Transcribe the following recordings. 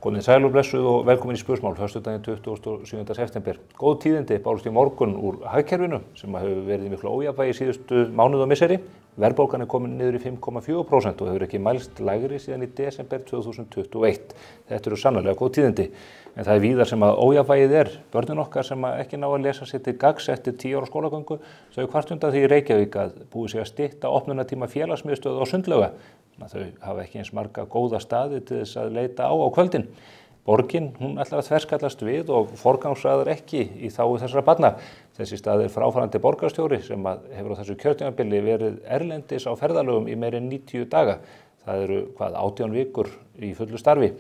Komið sæl og blessuð og velkomin í Spursmál, föstudaginn 27. september. Góð tíðindi bárust í morgun úr hagkerfinu sem hefur verið í miklu ójafnvægi síðustu mánuð og misseri. Verðbólgan komin niður í 5,4% og hefur ekki mælst lægri síðan í desember 2021. Þetta eru sannarlega góð tíðindi. En það víðar sem að ójafnvægið börnin okkar sem ekki ná að lesa sér til gagns eftir 10 ára skólagöngu, þau kvart undan því í Reykjavík að búið sig að stytta opnunartíma félagsmiðstöðva og sundlauga. Þau hafa ekki eins marga góða staði til þess að leita á kvöldin. Borgin, hún ætlar að þverskallast við og forgangsraðar ekki í þágu þessara barna. Þessi staði fráfarandi borgarstjóri sem hefur á þessu kjörtímabili verið erlendis á ferðalögum í meira en 90 daga. Það eru 18 vikur í fullu starfi.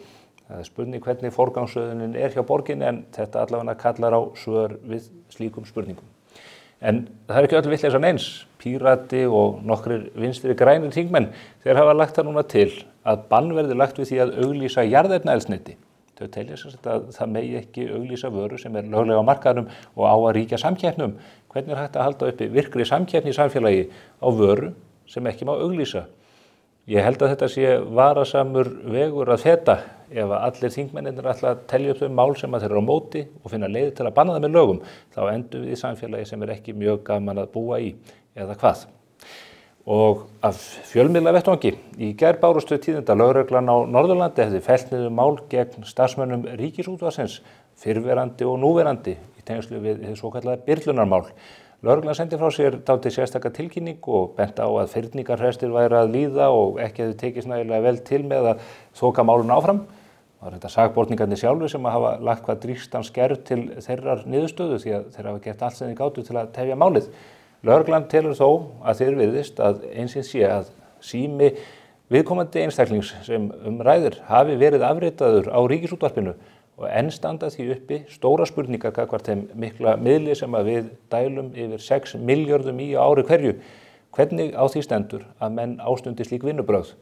Það spurning hvernig forgangsröðunin hjá borginni en þetta allavega kallar á svör við slíkum spurningum. En það ekki öll vitleysan eins. Pírati og nokkrir vinstri grænir þingmenn, þeir hafa lagt það núna til að bann verði lagt við því að auglýsa jarðefnaeldsneyti. Þau telja að það megi ekki auglýsa vöru sem löglega á markaðnum og á að ríkja samkeppnum. Hvernig hægt að halda uppi virkri samkeppni í samfélagi á vöru sem ekki má auglýsa? Ég held að þetta sé varasamur vegur að feta ef allir þingmennirnir ætla að telja upp þau mál sem þeir eru á móti og finna leið til að banna það með lögum, þá endum við í samfélagi sem ekki mjög gaman að búa í, eða hvað. Og af fjölmiðlavettvangi, í gær bárust tíðinda lögreglan á Norðurlandi hefði fellt niður mál gegn starfsmönnum Ríkisútvarpsins, fyrrverandi og núverandi í tengslu við hið svokallaða Byrlunarmál. Lögreglan sendi frá sér dálítið sérstaka tilkynning og benti á að fyrningarfrestir væri að líða og ekki hefði tekist nægilega vel til með að þoka málun áfram. Það var þetta sakborningarnir sjálfur sem hafa lagt hvað drýgstan skerf til þeirrar niðurstöðu því að þeir hafa gert allt sem þeir gátu til að tefja málið. Lögreglan telur þó að þeir virðist að einsins sé að sími viðkomandi einstaklings sem ræðir hafi verið afritaður á Ríkisútvarpinu og enn standa því uppi stóra spurningar gagnvart þeim mikla miðli sem að við dælum yfir 6 milljörðum í á ári hverju. Hvernig á því stendur að menn ástundi slík vinnubrögð?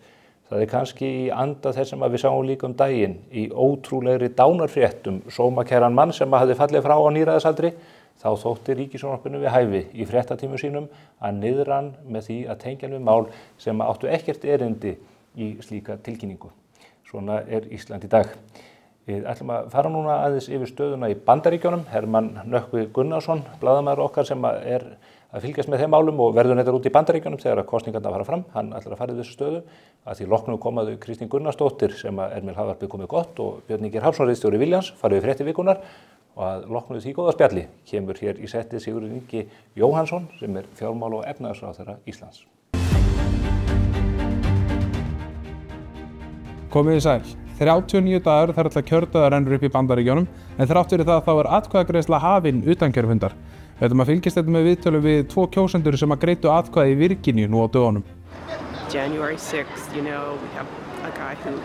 Það kannski í anda þess sem við sáum líka daginn í ótrúlegri dánarfréttum sómakæran mann sem hafði fallið frá á níræðisaldri. Þá þótti Ríkissjónvarpinu við hæfi í fréttatímum sínum að niðra hann með því að tengja við mál sem áttu ekkert erindi í slíka tilkynningu. Svona Ísland í dag. Við ætlum að fara núna aðeins yfir stöðuna í Bandaríkjunum. Hermann Nökkvi Gunnarsson, blaðamaður okkar sem að fylgjast með þeim málum og verður neitt út í Bandaríkjunum þegar að kosningarnar fara fram. Hann ætlar að fara í þessu stöðu. Að því loknu komaðu Kristín Gunnarsdóttir sem að með hlaðvarpið komið gott og Björn Ingi Hrafnsson ritstjóri Viljans farið við fréttir vikunnar og að loknu því góða spjalli kemur hér í settið Sigurður Ingi Jóhannsson sem fjármála- og efnahagsráðherra Íslands. Komið sæl. 39 dagar þar ætla kjördagar rennur upp í Bandaríkjunum, en þrátt fyrir það þá atkvæðagreiðsla hafin utankjörfundar. Við ætlum að fylgjast þetta með viðtölu við 2 kjósendur sem að greiddu atkvæði í Virginíu nú á dögunum. January 6th, we have a guy who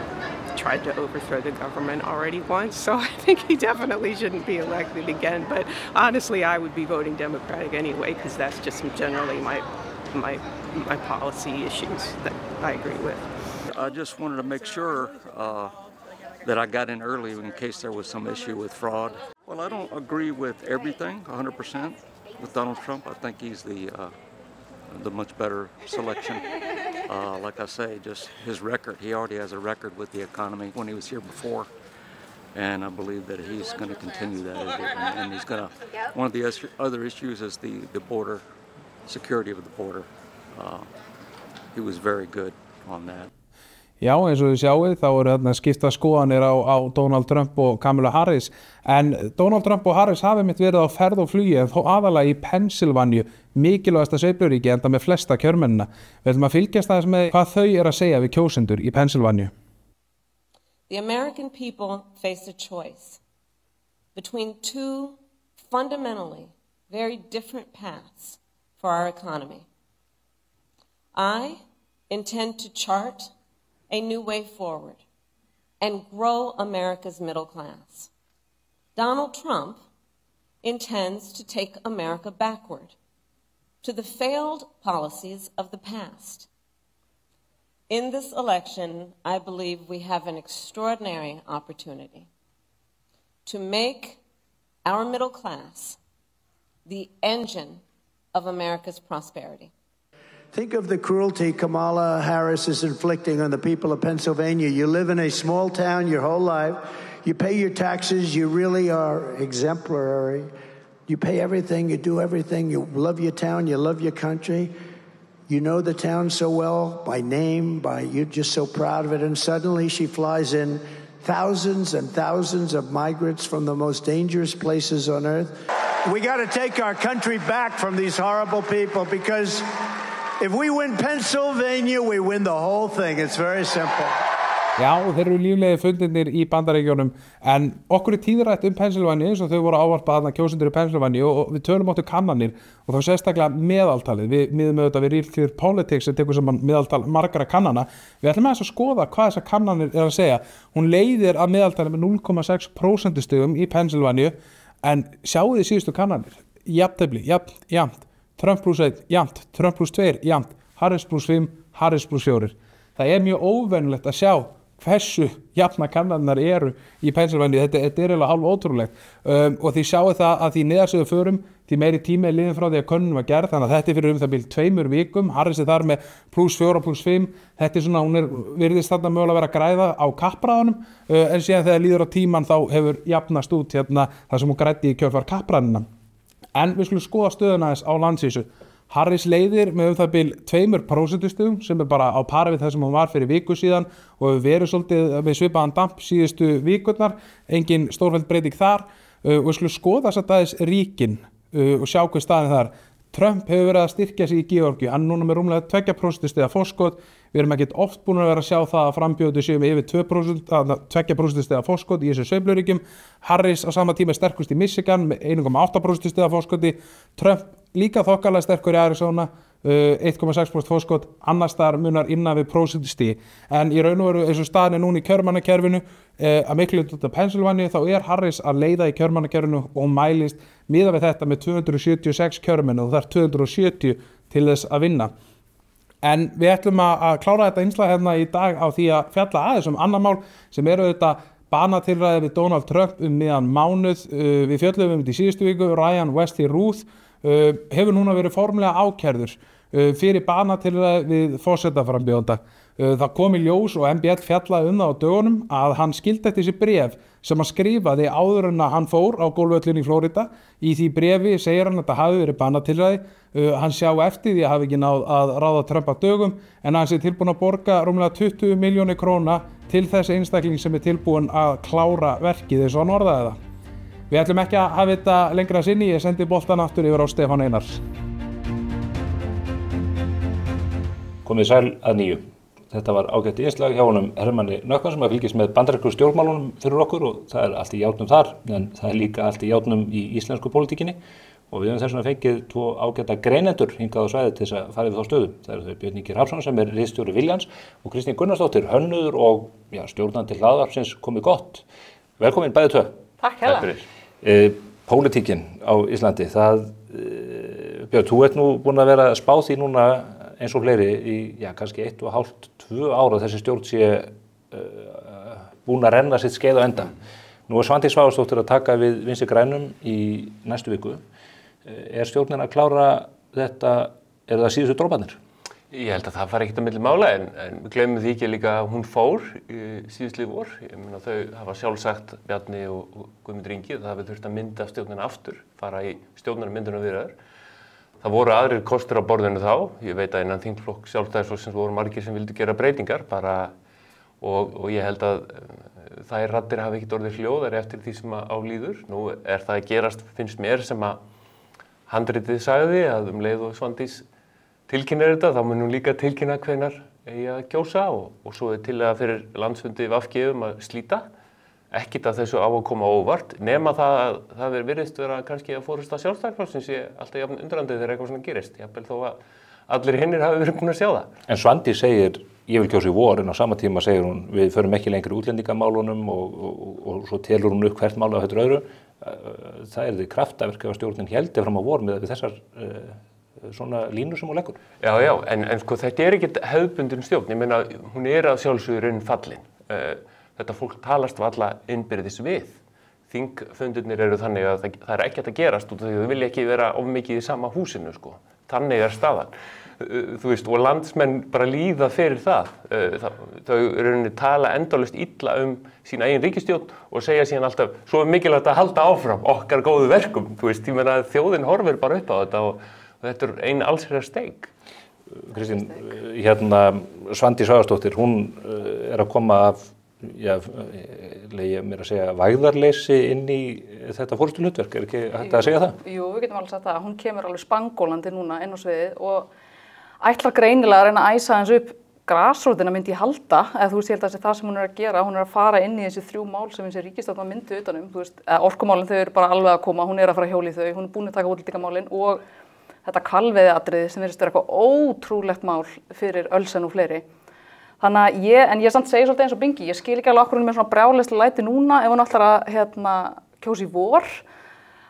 tried to overthrow the government already once, so I think he definitely shouldn't be elected again. But honestly, I would be voting Democratic anyway, because that's just generally my policy issues that I agree with. I just wanted to make sure that I got in early in case there was some issue with fraud. Well, I don't agree with everything 100% with Donald Trump. I think he's the much better selection. Like I say, just his record. He already has a record with the economy when he was here before. And I believe that he's going to continue that. And he's going to, one of the other issues is the border, security of the border. He was very good on that. Já, eins og þið sjáið, þá eru þarna skipta skoðanir á Donald Trump og Kamala Harris. En Donald Trump og Harris hafi mitt verið á ferð og flugi en þó aðalega í Pennsylvania, mikilvægasta sveifluríki enda með flesta kjörmennina. Við ætlum að fylgjast aðeins með hvað þau að segja við kjósendur í Pennsylvania. The American people face a choice between 2 fundamentally very different paths for our economy. I intend to chart a new way forward and grow America's middle class. Donald Trump intends to take America backward to the failed policies of the past. In this election, I believe we have an extraordinary opportunity to make our middle class the engine of America's prosperity. Think of the cruelty Kamala Harris is inflicting on the people of Pennsylvania. You live in a small town your whole life. You pay your taxes. You really are exemplary. You pay everything. You do everything. You love your town. You love your country. You know the town so well by name, you're just so proud of it. And suddenly she flies in thousands and thousands of migrants from the most dangerous places on earth. We got to take our country back from these horrible people, because if we win Pennsylvania, we win the whole thing. It's very simple. Já, þeir eru líflegir fundirnir í Bandaríkjunum, en okkur tíðrætt Pennsylvania eins og þau voru ávarpað þarna kjósendur í Pennsylvania, og við tölum áttu kannanir og þá sérstaklega meðaltalið. Við miðum auðvitað við Real Clear Politics sem tekur saman meðaltal margra kannana. Við ætlum að skoða hvað þessar kannanir að segja. Hún leiðir að meðaltalið með 0,6% stigum í Pennsylvania, en sjáu þið síðustu kannanir. Jafntefli, jafnt. Trump plus 1, jafnt. Trump plus 2, jafnt. Harris plus 5, Harris plus 4. Það mjög óvenjulegt að sjá hversu jafna kannanirnar eru í Pennsylvania. Þetta er eiginlega hálf ótrúlegt, og því sjáu það að því neðar sem við förum, því meiri tími er liðin frá því að könnun var gerð, þannig að þetta fyrir það bil 2 vikum. Harris þar með plus 4 plus 5. Þetta svona, hún virðist þarna mögulega að vera að græða á kappræðunum, en síðan þegar líður á tíman þá hefur jafnast út þar sem hún græddi í kjölfar kappræðuna. En við skulum skoða stöðuna þess á landsvísu. Harris leiðir með það bil 2% stigum, sem bara á pari við það sem hún var fyrir viku síðan, og hefur verið svolítið með svipaðan damp síðustu vikurnar. Engin stórfelld breyting þar, og við skulum skoða þess að ríkin og sjá hver staðin þar. Trump hefur verið að styrkja sig í Georgíu, hann núna með rúmlega 2% stiga forskot. Við erum ekkert oft búin að vera að sjá það að frambjóðendur séu með yfir 2% stiga forskot í þessu sveifluríkjum. Harris á sama tíma sterkust í Michigan með 1,8% stiga forskoti. Trump líka þokkalega sterkur í Arizona, 1,6% forskot, annars þar munar innan við prósentustigi. En í raun og veru eins og staðan er núna í kjörmannakerfinu, að miklu út af Pennsylvania, þá er Harris að leiða í kjörmannakerfinu og mælist miðað við þetta með 276 kjörmenn, og það er 270 til þess að vinna. En við ætlum að klára þetta innslag hérna í dag á því að fjalla aðeins annar mál sem eru auðvitað banatilræði við Donald Trump miðjan mánuð. Við fjöllum þetta í síðustu viku. Ryan Westy Ruth hefur núna verið formlega ákærður fyrir banatilræði við forsetaframbjóðanda. Það kom í ljós og MBL fjallaði það á dögunum að hann skildi eftir þessi bréf sem hann skrifaði áður en að hann fór á golfvöllinn í Flórída. Í því bréfi segir hann að þetta hafi verið banatilræði. Hann sjá eftir því að hafi ekki náð að ráða Trump á dögum, en hann sé tilbúin að borga rúmlega 20 milljónir króna til þessi einstakling sem er tilbúin að klára verkið eins og hann orðaði það. Við ætlum ekki að hafa þetta lengra sinni. Ég sendi boltan aftur yfir á Stefán Einars. Komið sæl að nýju. Þetta var ágætt innslag hjá honum Hermanni Nökkvan sem að fylgjast með bandarísku stjórnmálunum fyrir okkur, og það er allt í járnum þar, en það er líka allt í járnum í íslensku pólitíkinni, og við höfum þess vegna fengið 2 ágæta greinendur hingað á svæði til þess að fara við þá stöðu. Það eru þau Björn Ingi Hrafnsson sem er ritstjóri Viljans og Kristín Gunnarsdóttir, hönnuður og stjórnandi hlaðvarpsins Komið gott. Velkomin bæði tvö. Takk hérlega. Pólitíkin á Íslandi, Björn, þú ert nú búin að vera spáð því núna eins og fleiri í kannski 1,5–2 ár að þessi stjórn sé búin að renna sitt skeið á enda. Nú er Svandís Svavarsdóttir að taka við Vinstri grænum í næstu viku. Er stjórnin að klára þetta, það síðustu droparnir? Ég held að það fari ekkert á milli mála, en við gleymum því ekki líka að hún fór síðustlið vor. Ég meina, þau hafa sjálfsagt, Bjarni og Guðmundur Ingi, það hafi þurft að mynda stjórnina aftur, fara í stjórnarmyndunarviðræður. Það voru aðrir kostur á borðinu þá. Ég veit að innan þingflokk Sjálfstæðisflokksins voru margir sem vildu gera breytingar og ég held að þær raddir hafi ekkert orðið hljóðari eftir því sem á líður. Nú er það að gerast, finnst mér, sem að handritið sagði að leið og Svandís tilkynnir þetta, þá mun hún líka tilkynna hvenær eigi að kjósa og svo er tillaga fyrir landsfundi VG að slíta. Ekkert að þessu á að koma óvart, nema það að það virðist vera kannski að forysta Sjálfstæðisflokksins sé alltaf jafn undrandi þegar eitthvað svona gerist. Jafnvel þó að allir hinnir hafi verið búin að sjá það. En Svandís segir, ég vil kjósa í vor, en á sama tíma segir hún, við förum ekki lengri útlendingamálunum og svo telur hún upp hvert mál af þetta öðru. Það er því kraftaverk ef stjórnin héldi fram á vor með þessar svona línur sem hún leggur. Já, en sko þetta er ekkert hefðbundin stjórn. Ég meina, hún er að sjálfsögðu fallin. Þetta fólk talast alla innbyrðis við. Þingfundurnir eru þannig að það er ekkert að gerast út af því að þau vilja ekki vera of mikið í sama húsinu, sko. Þannig er staðan. þú veist, og landsmenn bara líða fyrir það. Þau rauninni tala endalaust illa sína eigin ríkisstjórn og segja síðan alltaf, svo mikilvægt að halda áfram okkar góðu verkum, þú veist, ég meina þjóðin horfir bara upp á þetta og þetta ein allsherjar steik. Kristín, Svandís Svavarsdóttir, hún að koma af, mér að segja, vægðarleysi inn í þetta forystuhlutverk, ekki hægt að segja það? Jú, við getum alveg sagt það. Hún kemur alveg spangólandi núna inn á sviðið og ætlar greinilega að reyna að æsa hans upp grasrótina myndi ég halda, eða þú veist, ég held að það sem hún að gera, hún að fara inn í þessi 3 mál sem þessi ríkisstjórn myndi utanum, þú veist, orkumálin þau eru bara alveg að koma, hún að fara að hjóla í þau, hún búin að taka útlendingamálin og þetta hvalveiðiatriði sem virðist vera eitthvað ótrúlegt mál fyrir Ölsen og fleiri. Þannig að en ég samt segi svolítið eins og Bingi, ég skil ekki alveg okkur hún með svona brjálæðislega læti núna ef hún ætlar að kjósa í vor.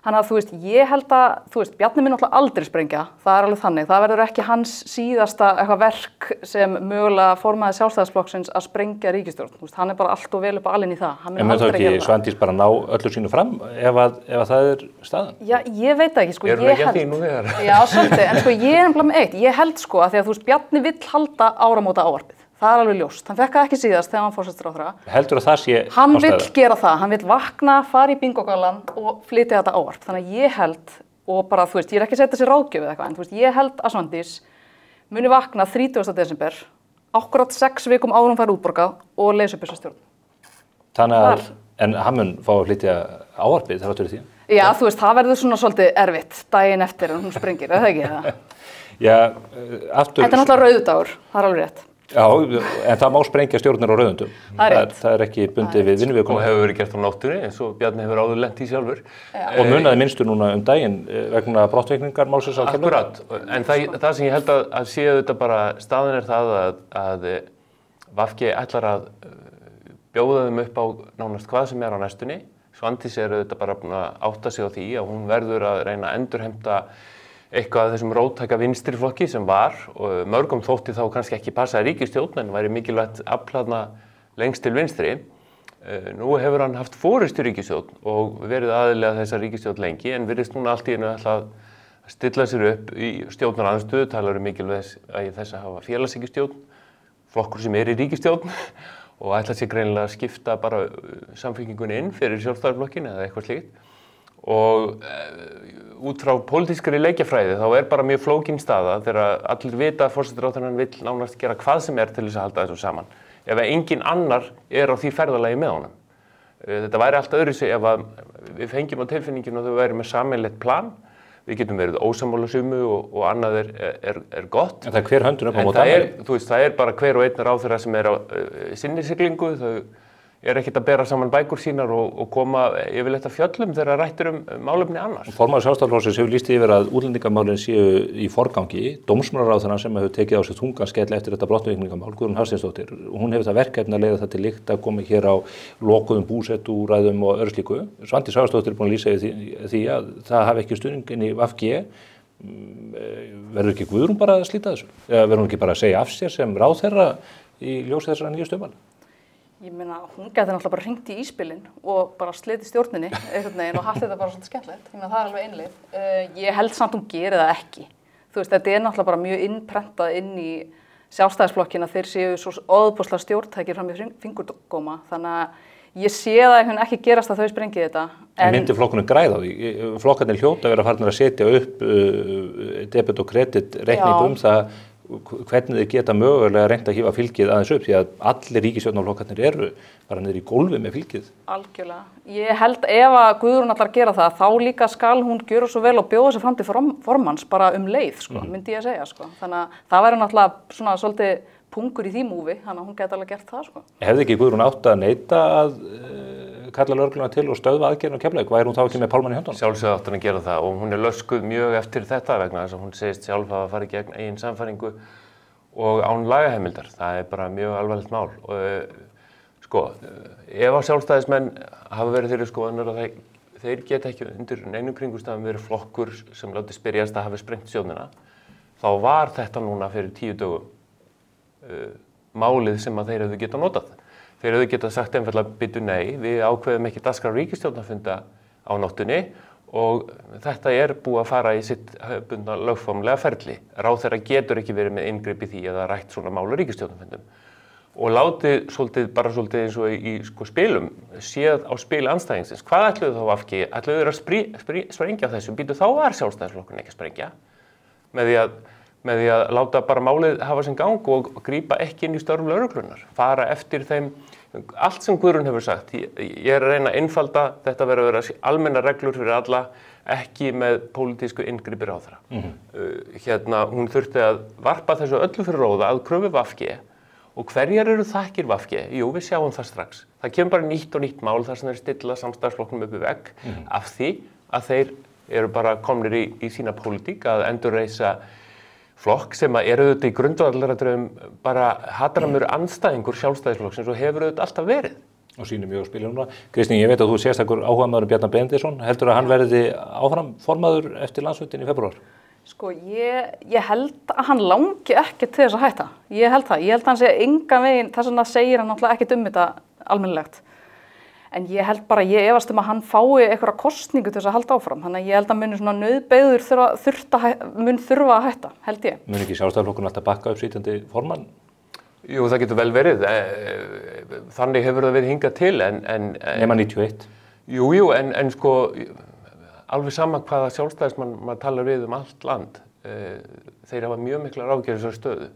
Þannig að þú veist, ég held að, þú veist, Bjarni mun náttúrulega aldrei sprengja, það alveg þannig. Það verður ekki hans síðasta eitthvað verk sem mögulega formaði Sjálfstæðisflokksins að sprengja ríkisstjórn. Þú veist, hann bara allt og vel upp á alinn í það. Hann mun aldrei gera það. En mun þá ekki Svandís bara ná öllu sínu fram ef það staðan? Já, ég veit ekki, sko, ég held. Erum ekki að því nú þegar? Já, svolítið, en sko, ég nefnilega með eitt. Ég held sko að því að þú veist, Bjarni vill halda áramóta ávarpið. Það alveg ljóst. Hann fekk það ekki síðast þegar hann forsætisráðherra. Heldur að það sé ástæða? Hann vill gera það. Hann vill vakna, fara í bingogallan og flytja þetta ávarp. Þannig að ég held, og bara þú veist, ég ekki að setja sér ráðgjöf eða eitthvað, en þú veist, ég held að Svandís muni vakna 30. desember, akkurat 6 vikum áður hún fær útborgað og leysa upp þessa stjórn. Þannig að, en hann mun fá að flytja ávarpið þar áttur í því? Já, þú veist, það verður svona svolítið erfitt daginn eftir en hún sprengir, eða ekki það? Já, aftur... Þetta náttúrulega rauðdagur, það alveg rétt. Já, en það má sprengja stjórnir á rauðundum. Það ekki bundið við vinnuvikum. Og hefur verið gert á nóttunni, eins og Bjarni hefur áður lent í sjálfur. Og munaði minnstur núna daginn vegna brottvikningar málsins á Keflavík. Akkurat, en það sem ég held að séu þetta bara, staðan það að VG ætlar að bjóða þeim upp á nánast hvað sem á næstunni. Svandís þetta bara búin að átta sig á því að hún verður að reyna að endurheimta eitthvað af þessum róttæka vinstriflokki sem var og mörgum þótti þá kannski ekki passaði ríkisstjórn en væri mikilvægt aflaðna lengst til vinstri. Nú hefur hann haft forystu ríkisstjórn og verið aðilega þessa ríkisstjórn lengi en virðist núna allt í einu að stilla sér upp í stjórnarandstöðu, talar mikilvægt þess að hafa félagshyggjustjórn, flokkur sem í ríkisstjórn og ætla sér greinilega að skipta bara samfylkingunni inn fyrir Sjálfstæðisflokkinn eða eitthvað slíkt. Og út frá pólitískri leikjafræði þá bara mjög flókin staða þegar allir vita að forsætisráðherrann vill nánast gera hvað sem til þess að halda þessu saman. Ef engin annar á því ferðalagi með honum. Þetta væri allt öðruvísi ef við fengjum á tilfinninginu að þau væri með sameiginlegt plan. Við getum verið ósammála sumu og annað er gott. En það hver höndun upp á móti annarri? Þú veist, það bara hver og einn ráðherra sem á sinni siglingu. Þau ekkert að bera saman bækur sínar og koma yfirleitt að fjöllum þegar rættir málefni annars. Formaður Sjálfstæðisflokksins hefur lýst yfir að útlendingamálin séu í forgangi. Dómsmálaráðherra sem hefur tekið á sig þungan skell eftir þetta brottvikningamál, Guðrún Hafsteinsdóttir, hún hefur það verkefni að leiða það til lykta að koma hér á lokuðum búsetuúræðum og öðru slíku. Svandís Svavarsdóttir er búin að lýsa því að það hafi ekki stuðningin í VG. Verður ekki Guðrún bara að slíta þessu? Eða verður hún ekki bara að segja af sér sem ráðherra í ljósi þessara nýju stjórnmála? Ég meina, hún gæti náttúrulega bara hringt í íspilinn og bara slitið stjórninni einhvern veginn og haft þetta bara svolítið skemmtilegt. Ég meina, það alveg einleið. Ég held samt hún gerir það ekki. Þú veist, þetta náttúrulega bara mjög innprentað inn í Sjálfstæðisflokkinn að þeir séu svo óðbúslega stjórntækir fram í fingurgóma. Þannig að ég sé það einhvern ekki gerast að þau sprengið þetta. En myndi flokkunum græða á því? Flokkarnir hljóta að vera farnir að setja upp debet og kredit reikning það hvernig þið geta mögulega reynt að hífa fylgið aðeins upp því að allir ríkisstjórnarflokkarnir eru bara niður í gólfi með fylgið. Algjörlega. Ég held ef að Guðrún ætlar að gera það, þá líka skal hún gjöra svo vel og bjóða sig fram til formanns bara leið, myndi ég að segja. Þannig að það væri náttúrulega svona svolítið pungur í því múfi, þannig að hún geti alveg gert það. Hefði ekki Guðrún átt að neita að kalla lögregluna til og stöðva aðgerðina á Keflavík? Væri hún þá ekki með pálmann í höndunum? Sjálfsögðu átti hún að gera það og hún löskuð mjög eftir þetta vegna þess að hún segist sjálf að fara gegn eigin sannfæringu og án lagaheimildar. Það bara mjög alvarlegt mál. Ef að sjálfstæðismenn hafa verið þeirri skoðunar að þeir geta ekki undir neinum kringumstæðum verið flokkur sem láti spyrjast að hafi sprengt stjórnina, þá var þetta núna fyrir 10 dögum málið sem að þeir hefðu getað notað. Þeir hefðu getað sagt einfaldlega bíddu nei, við ákveðum ekki dagskrá ríkisstjórnarfunda á nóttunni og þetta búið að fara í sitt bundna lögformlega ferli. Ráðherra getur ekki verið með inngrip í því eða rætt svona mál á ríkisstjórnarfundum. Og látið svolítið eins og í spilum, séð á spil andstæðingsins. Hvað ætluðu þá VG? Ætluðu að sprengja þessu? Býtu þá var Sjálfstæðisflokkurinn ekki að sprengja? Með því að láta bara málið hafa sinn gang og grípa ekki inn í störf lögreglunnar. Fara eftir þeim, allt sem Guðrún hefur sagt. Ég að reyna að einfalda, þetta verður að vera almennar reglur fyrir alla, ekki með pólitísku inngripi ráðherra. Hún þurfti að varpa þessu öllu fyrir róða að kröfu VG. Og hverjar eru þakkir VG? Jú, við sjáum það strax. Það kemur bara nýtt og nýtt mál þar sem þeir stilla samstarfsflokknum upp í vegg af því að þeir eru bara komnir í sína pólitík að endurreisa flokk sem eru auðvitað í grundvallaratriðum bara hatramur andstæðingur Sjálfstæðisflokksins og hefur auðvitað alltaf verið. Og sýnir mjög á spilinu núna. Kristín, ég veit að þú sérstakur áhugamaður Bjarna Benediktsson. Heldur að hann verði áfram formaður eftir landsfundinn í febrúar? Sko, ég held að hann langi ekki til þess að hætta. Ég held það. Ég held að hann sé engan veginn, þess vegna segir hann náttúrulega ekkert þetta almennilegt. En ég held bara, ég efast að hann fái einhverja kosningu til þess að halda áfram. Þannig að ég held að muni svona nauðbeygður mun þurfa að hætta, held ég. Mun ekki Sjálfstæðisflokkurinn alltaf bakka upp sitjandi formann? Jú, það getur vel verið. Þannig hefur það verið hingað til, en nema 91. Jú, en sko, alveg sama hvaða sjálfstæðismann maður talar við allt land, þeir hafa mjög miklar áhyggjur þessari stöðu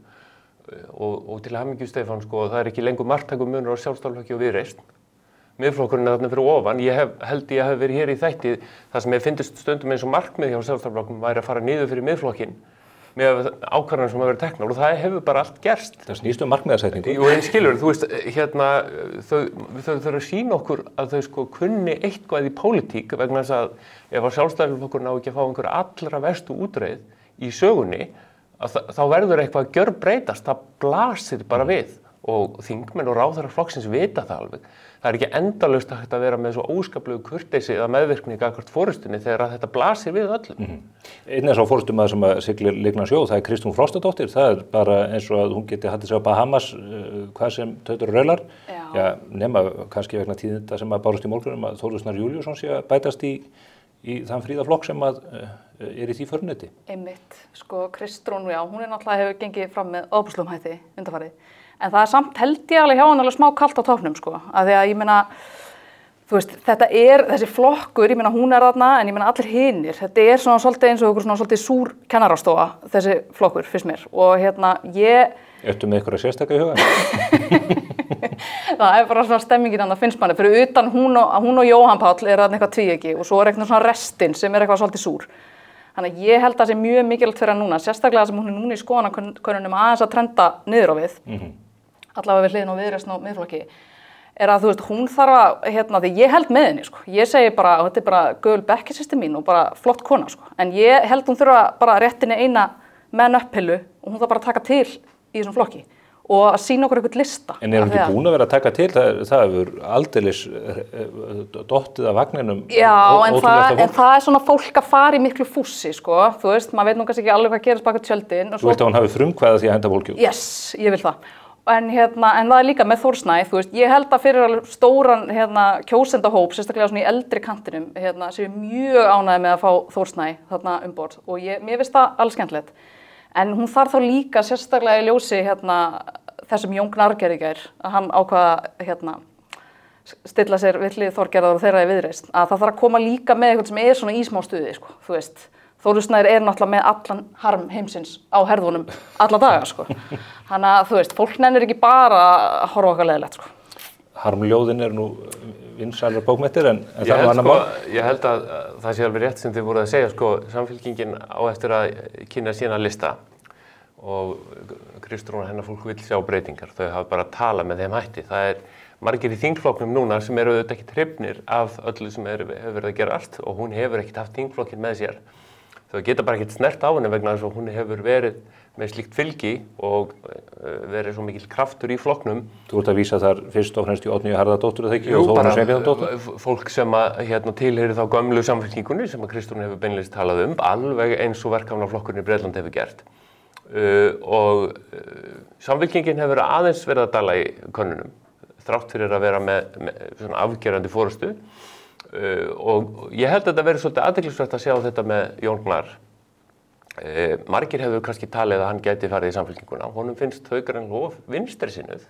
og til hamingju Stefán, sko, það ekki lengur marktækur munur á Sjálfstæðisflokki og Viðreisn. Miðflokkurinn þarna fyrir ofan, ég hef verið hér í þætti þar sem ég fyndist stundum eins og markmið hjá Sjálfstæðisflokknum væri að fara niður fyrir Miðflokkinn með ákvarðanir sem hafa verið teknar og það hefur bara allt gerst. Það snýst markmiðasetningu. Jú, en skilur, þú veist, þau þurfa að sýna okkur að þau sko kunni eitthvað í pólitík vegna þess að ef Sjálfstæðisflokkurinn á ekki að fá einhver allra verstu útreið í sögunni, þá verður eitthvað að gjörbreytast, það blasir bara við og þingmenn og ráðherrar flokksins vita það alveg. Það ekki endalaust að þetta vera með svo óskaplegu kurteisi eða meðvirkni gagnvart forystunni þegar að þetta blasir við öllum. Einn er svo forystumaður sem að siglir lignan sjó, það Kristrún Frostadóttir, það er bara eins og að hún geti haldið sig á Bahamas hvað sem tautur og raular. Já, nema kannski vegna tíðinda sem að bárust í Morgunum að Þórður Snær Júlíusson sé að bætast í þann fríðaflokk sem að er í því föruneti. Einmitt, sko Kristrún, já, hún náttúrulega hefur gengið fram með ofboðslegum hætti undanfarið. En það samt held ég alveg hjá hann alveg smá kalt á toppnum, sko. Af því að ég meina, þú veist, þetta þessi flokkur, ég meina hún þarna, en ég meina allir hinir. Þetta svona svolítið eins og okkur svona svolítið súr kennarastofa, þessi flokkur, fyrst mér. Og Ertu með ykkur að sérstaka í huga? Það bara svona stemmingin hann að finnst manni. Fyrir utan hún og Jóhann Páll þarna eitthvað tvíeyki og svo eitthvað svona restin sem eitthvað svolítið súr. Þannig að ég held að það sé mjög mikilvægt fyrir hann núna, sérstaklega sem hún núna í skoðanakönnunum aðeins að trenda niður á við. Allavega við hliðin og Viðreisn og Miðflokki, að þú veist, hún þarf að, því ég held með henni, sko. Ég segi bara, þetta bara gömul bekkjarsystir mín og bara flott kona, sko. En ég held hún þurfa bara rétt inn í eina menn upphillu og hún þarf bara að taka til í þessum flokki og að sýna okkur einhvern lista. En hún ekki búin að vera að taka til? Það hefur aldeilis dottið af vagninum. Já, en það svona fólk að fara í miklu fússi, sko. Þú veist, maður veit nú kannski ekki alveg hvað gerist bak við tjöldin. Þú vilt að hún hafi frumkvæða því að henda fólki út? Yes, ég vil það. En það líka með Þór Snæ, þú veist, ég held að fyrir alveg stóran kjósendahóp, sérstaklega svona í eldri kantinum, sem mjög ánægði með að fá Þór Snæ þarna borð og mér finnst það alls skemmtilegt. En hún þarf þá líka sérstaklega í ljósi þessum Jón Gnarr gerði í gær, að hann ákvaða stilla sér við hlið Þorgerðar og þeirra í Viðreisn, að það þarf að koma líka með eitthvað sem svona í smá stuði, sko, þú veist. Þórður Snær náttúrulega með allan harm heimsins á herðunum alla daga, sko. Þannig að, þú veist, fólk nennir ekki bara að horfa okkar leiðilegt, sko. Harmljóðin nú vinsælar bókmenntir, en það var annar mál. Ég held að það sé alveg rétt sem þið voruð að segja, sko, Samfylkingin á eftir að kynna sína lista og Kristrún og hennar fólk vill sjá breytingar. Þau hafa bara að tala með þeim hætti. Það margir í þingflokknum núna sem eru auðvitað ekki hrifnir af öllu sem hefur verið að gera allt og hún hefur ekkert haft þingflokkin með sér. Þau geta bara ekkert snert á henni vegna þess að hún hefur verið með slíkt fylgi og verið svo mikill kraftur í flokknum. Þú ert að vísa þar fyrst og fremst í Oddnýju Harðardóttur eða ekki og Þórunni Sveinbjarnardóttur? Fólk sem tilheyrir þá gömlu Samfylkingunni sem Kristrún hefur beinlínis talað alveg eins og verkefnaflokkurinn í Bretland hefur gert. Og Samfylkingin hefur aðeins verið að dala í könnunum, þrátt fyrir að vera með svona afgerandi forystu. Og ég held að þetta verið svolítið athyglisvert að sjá þetta með Jón Gnarr. Margir hefur kannski talið að hann gæti farið í Samfylkinguna. Honum finnst þau greinlega of vinstri sinnuð.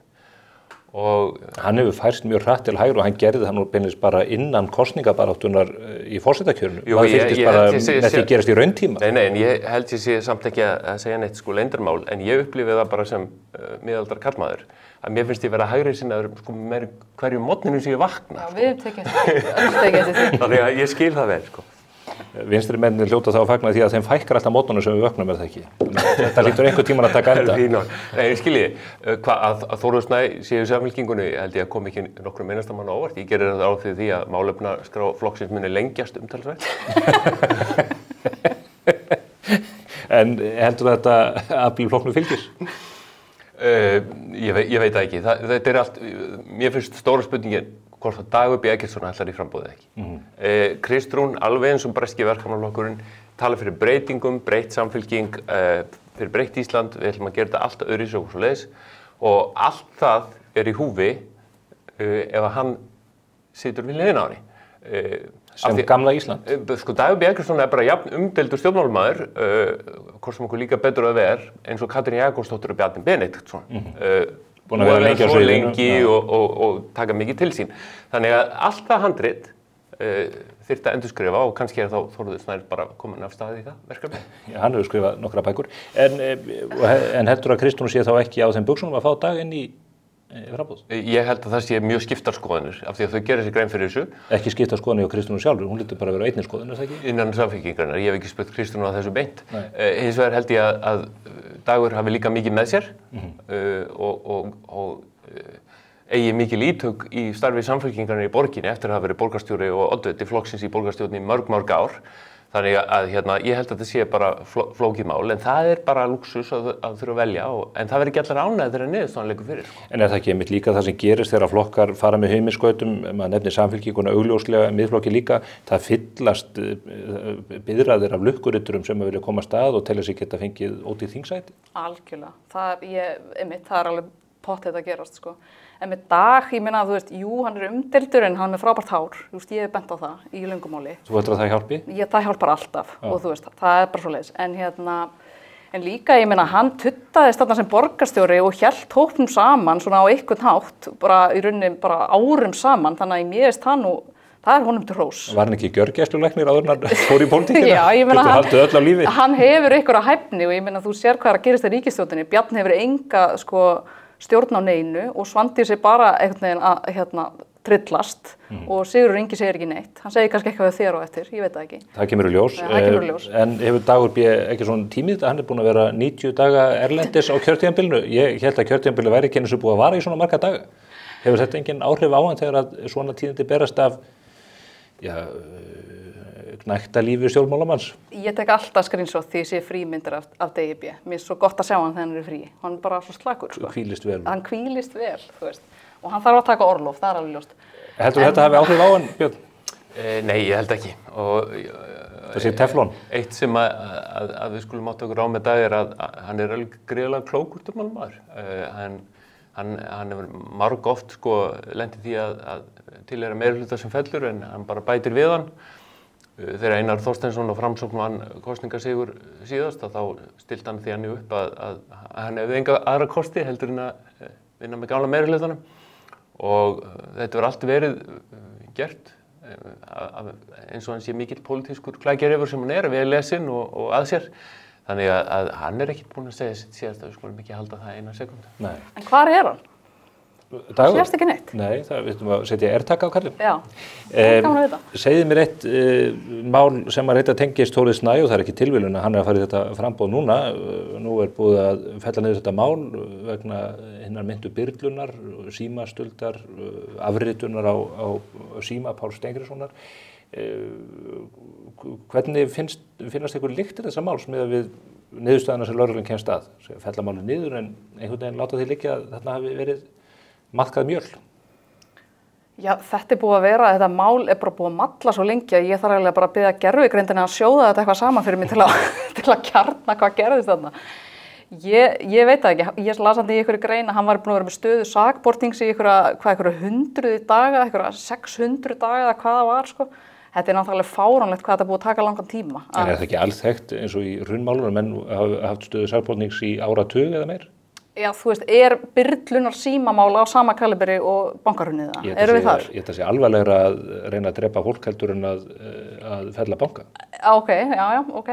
Og hann hefur færst mjög hratt til hægri og hann gerði það nú beinlínis bara innan kosningabaráttunar í forsetakjörinu. Það fylgist bara með því gerast í rauntíma. Nei, en ég held ég sé samt ekki að segja neitt sko leyndarmál, en ég upplifið það bara sem miðaldra karlmaður. Að mér finnst ég vera hægri sinnaður sko með hverju morgninu sem ég vakna. Já, við tekjum því. Þannig að ég skil það vel sko. Vinstri mennir hljóta þá að fagna því að þeim fækkar alltaf mótnunum sem við vöknum það ekki. Þetta lítur einhver tíman að taka enda. Nei, skiljiði, að Þórður Snæ séu í Samfylkingunni held ég að kom ekki nokkrum einasta mann á óvart. Ég gerir það á því að málefnaskrá flokksins muni lengjast umtalsvert. En heldur þetta afli flokknum fylgis? Ég veit það ekki. Þetta er allt, mér finnst stóra spurningin hvort að Dagur B. Eggertsson ætlar í framboðið ekki. Kristrún, alveg eins og breski verkamannaflokkurinn, talar fyrir breytingum, breytt samfylking, fyrir breytt Ísland, við ætlum að gera þetta allt öðruvísi og svoleiðis og allt það er í húfi ef að hann situr við hliðina á henni. Sem gamla Ísland? Sko, Dagur B. Eggertsson er bara jafn umdeildur stjórnmálamaður, hvort sem okkur líka betur að ver, eins og Katrín Jakobsdóttir og Bjarni Benediktsson. Búin að vera svo lengi og taka mikið til sín. Þannig að allt það handrit þyrfti að endurskrifa og kannski er þá Þórður Snær bara komin af stað í það verkefni. Já, hann hefur skrifað nokkra bækur. En heldur að Kristrún sé þá ekki á þeim buxunum að fá dag inn í framboð? Ég held að það sé mjög skiptar skoðanir af því að þau gerir sér grein fyrir þessu. Ekki skiptar skoðanir hjá Kristrúnu sjálfur, hún lítur bara að vera einnig skoðun, er það ekki? Innan Samfylkingarinnar, ég hef ekki spurt Kristrúnu á þessu beint. Hins vegar held ég að Dagur hafi líka mikið með sér og eigi mikil ítök í starfi Samfylkingarinnar í borginni eftir að hafa verið borgarstjóri og oddviti flokksins í borgarstjórninni í mörg ár. Þannig að ég held að þetta sé bara flókið mál, en það er bara luxus að þurfa að velja, en það verður ekki allar ánægð þegar niðurstaðan liggur fyrir. En er það ekki einmitt líka það sem gerist þegar flokkar fara með heiminskautum, maður nefnir Samfylkinguna augljóslega, miðflokki líka, það fyllast biðraðir af lukkuritturum sem að vilja koma að stað og telja sig geta fengið ódýr þingsæti? Algjörlega, það er alveg pottþétt að gerast sko. En með Dag, ég meina að þú veist, jú, hann er umdeildur en hann er með frábært hár, þú veist, ég hef bent á það í löngumáli. Þú heldur að það hjálpi? Það hjálpar alltaf og þú veist, það er bara svoleiðis. En líka, ég meina, hann tuttaðist þarna sem borgarstjóri og hélt hópnum saman svona á einhvern hátt, bara í rauninni bara árum saman, þannig að mér veist hann nú, það er honum til hrós. Var hann ekki gjörgæslulæknir áður en hann fór í pólitíkina? Já, ég meina, hann hefur einhverja hæfni og ég meina, þú sér hvað er að gerist í ríkisstjórninni. Bjarni hefur enga, sko, stjórn á neinu og Svandís er bara einhvern veginn að trillast og Sigurður Ingi segir ekki neitt. Hann segir kannski eitthvað við þér á eftir, ég veit það ekki. Það kemur í ljós. Það kemur í ljós. En hefur Dagur B. ekki svona tímið? Hann er búinn að vera 90 daga erlendis á kjörtímabilinu. Ég held að kjörtímabilinu væri ekki eins og búið að vara í svona marga daga. Hefur þetta engin áhrif á hann þegar að svona tíðindi berast af gnægta lífi stjórnmálamanns? Ég tek alltaf screenshot því ég sé frímyndir af DIB. Mér er svo gott að sjá hann þegar hann er frí. Hann er bara svo slakur. Sko. Hvílist vel. Hann hvílist vel, þú veist. Og hann þarf að taka orlof, það er alveg ljóst. Heldur þetta hafi áhrif á hann, Björn? Nei, ég held ekki. Það sé teflon? Eitt sem að við skulum átta okkur á með Dag er að hann er alveg gríðarlega klókur stjórnmálamaður. Hann hefur marg oft sko lent í því að tilheyra meirihluta sem fellur en hann bara bætir við hann. Þegar Einar Þorsteinsson og Framsókn vann kosningasigur síðast þá stilti hann því hann upp að hann hefði enga aðra kosti heldur en að vinna með gamla meirihlutanum og þetta var allt verið gert eins og hann sé mikill pólitískur klækjarefur sem hann er vel lesinn og að sér. Þannig að hann er ekkert búinn að segja sitt síðast að við skulum ekki halda það eina sekúndu. Nei. En hvar er hann? Dagur? Sérst ekki neitt? Nei, það veitum að setja ertaka á kallum. Já, það er gaman að vita. Segðu mér eitt mál sem að reyta tengist Þórði Snæ og það er ekki tilviljun að hann er að fara í þetta framboð núna. Nú er búið að fella niður þetta mál vegna hinnar myndu byrlunar, símastuldar, afritunar á síma Páls Steingrímssonar. Hvernig finnast ykkur lyktir þessa máls með við niðurstöðuna sem lögreglan kemst að? Fella málið niður en einhvern veginn láta því liggja að þarna hafi verið maðkað mjöl? Já, þetta er búið að vera, þetta mál er bara búið að malla svo lengi að ég þarf eiginlega bara að biðja gervigreindina að sjóða þetta eitthvað saman fyrir mig til að kjarna hvað gerðist þarna. Ég veit það ekki, ég las hann í einhverju grein að hann var búin að vera með stöðu sakbortings í einhverja 100 daga, einhverja 600 daga eða hvað það var sko. Þetta náttúrulega fáránlegt hvað þetta búið að taka langan tíma. En það ekki alls þekkt eins og í hrunmálunum menn hafa haft stöðu sakbortings í áratug eða meir? Já, þú veist, Byrlunar símamála á sama kaliberi og bankahrunið það? Erum við þar? Ég held að sé alvarlegra að reyna að drepa fólk heldur en að fella banka. Ok, ok.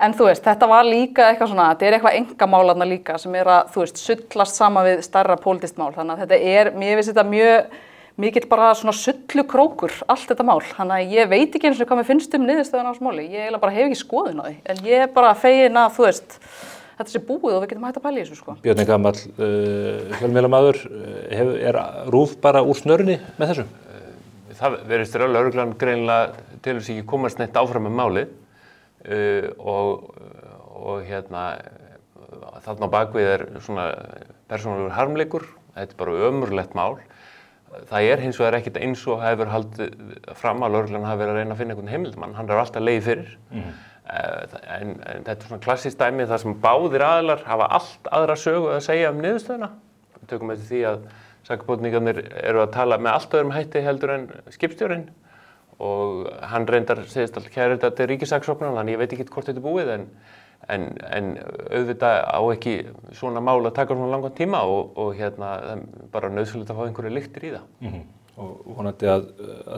En þú veist, þetta var líka eitthvað svona, þetta eitthvað einkamálarna líka sem að, þú veist, sullast sama við stærra pólitískt mál. Þannig að þetta mér finnst þetta mjög mikill bara svona sullukrókur, allt þetta mál. Þannig að ég veit ekki eins og hvað mér finnst niðurstöðuna á þessu máli. Ég eiginlega bara hef ekki skoðun á því. En ég er bara fegin að, þú veist, þetta sé búið og við getum hægt að pæla í þessu, sko. Björn gamall fjölmiðlamaður, RÚV bara úr snörunni með þessu? Það verðist lögreglan greinilega til þess ekki komast neitt áfram með málið og þarna á bakvið svona persónulegur harmleikur. Þetta bara ömurlegt mál. Það hins vegar ekkert eins og hefur haldið fram að lögreglan hafi verið að reyna að finna einhvern heimildarmann. Hann alltaf legið fyrir. En þetta svona klassískt dæmi þar sem báðir aðilar hafa allt aðra sögu að segja niðurstöðuna. Við tökum eftir því að sakborningarnir eru að tala með allt öðrum hætti heldur en skipstjórinn og hann reyndar segist alltaf kæra þetta til ríkissaksóknara, þannig ég veit ekki hvort þetta búið en auðvitað á ekki svona mál að taka svona langan tíma og bara nauðsynlegt að fá einhverju lyktir í það. Og vonandi að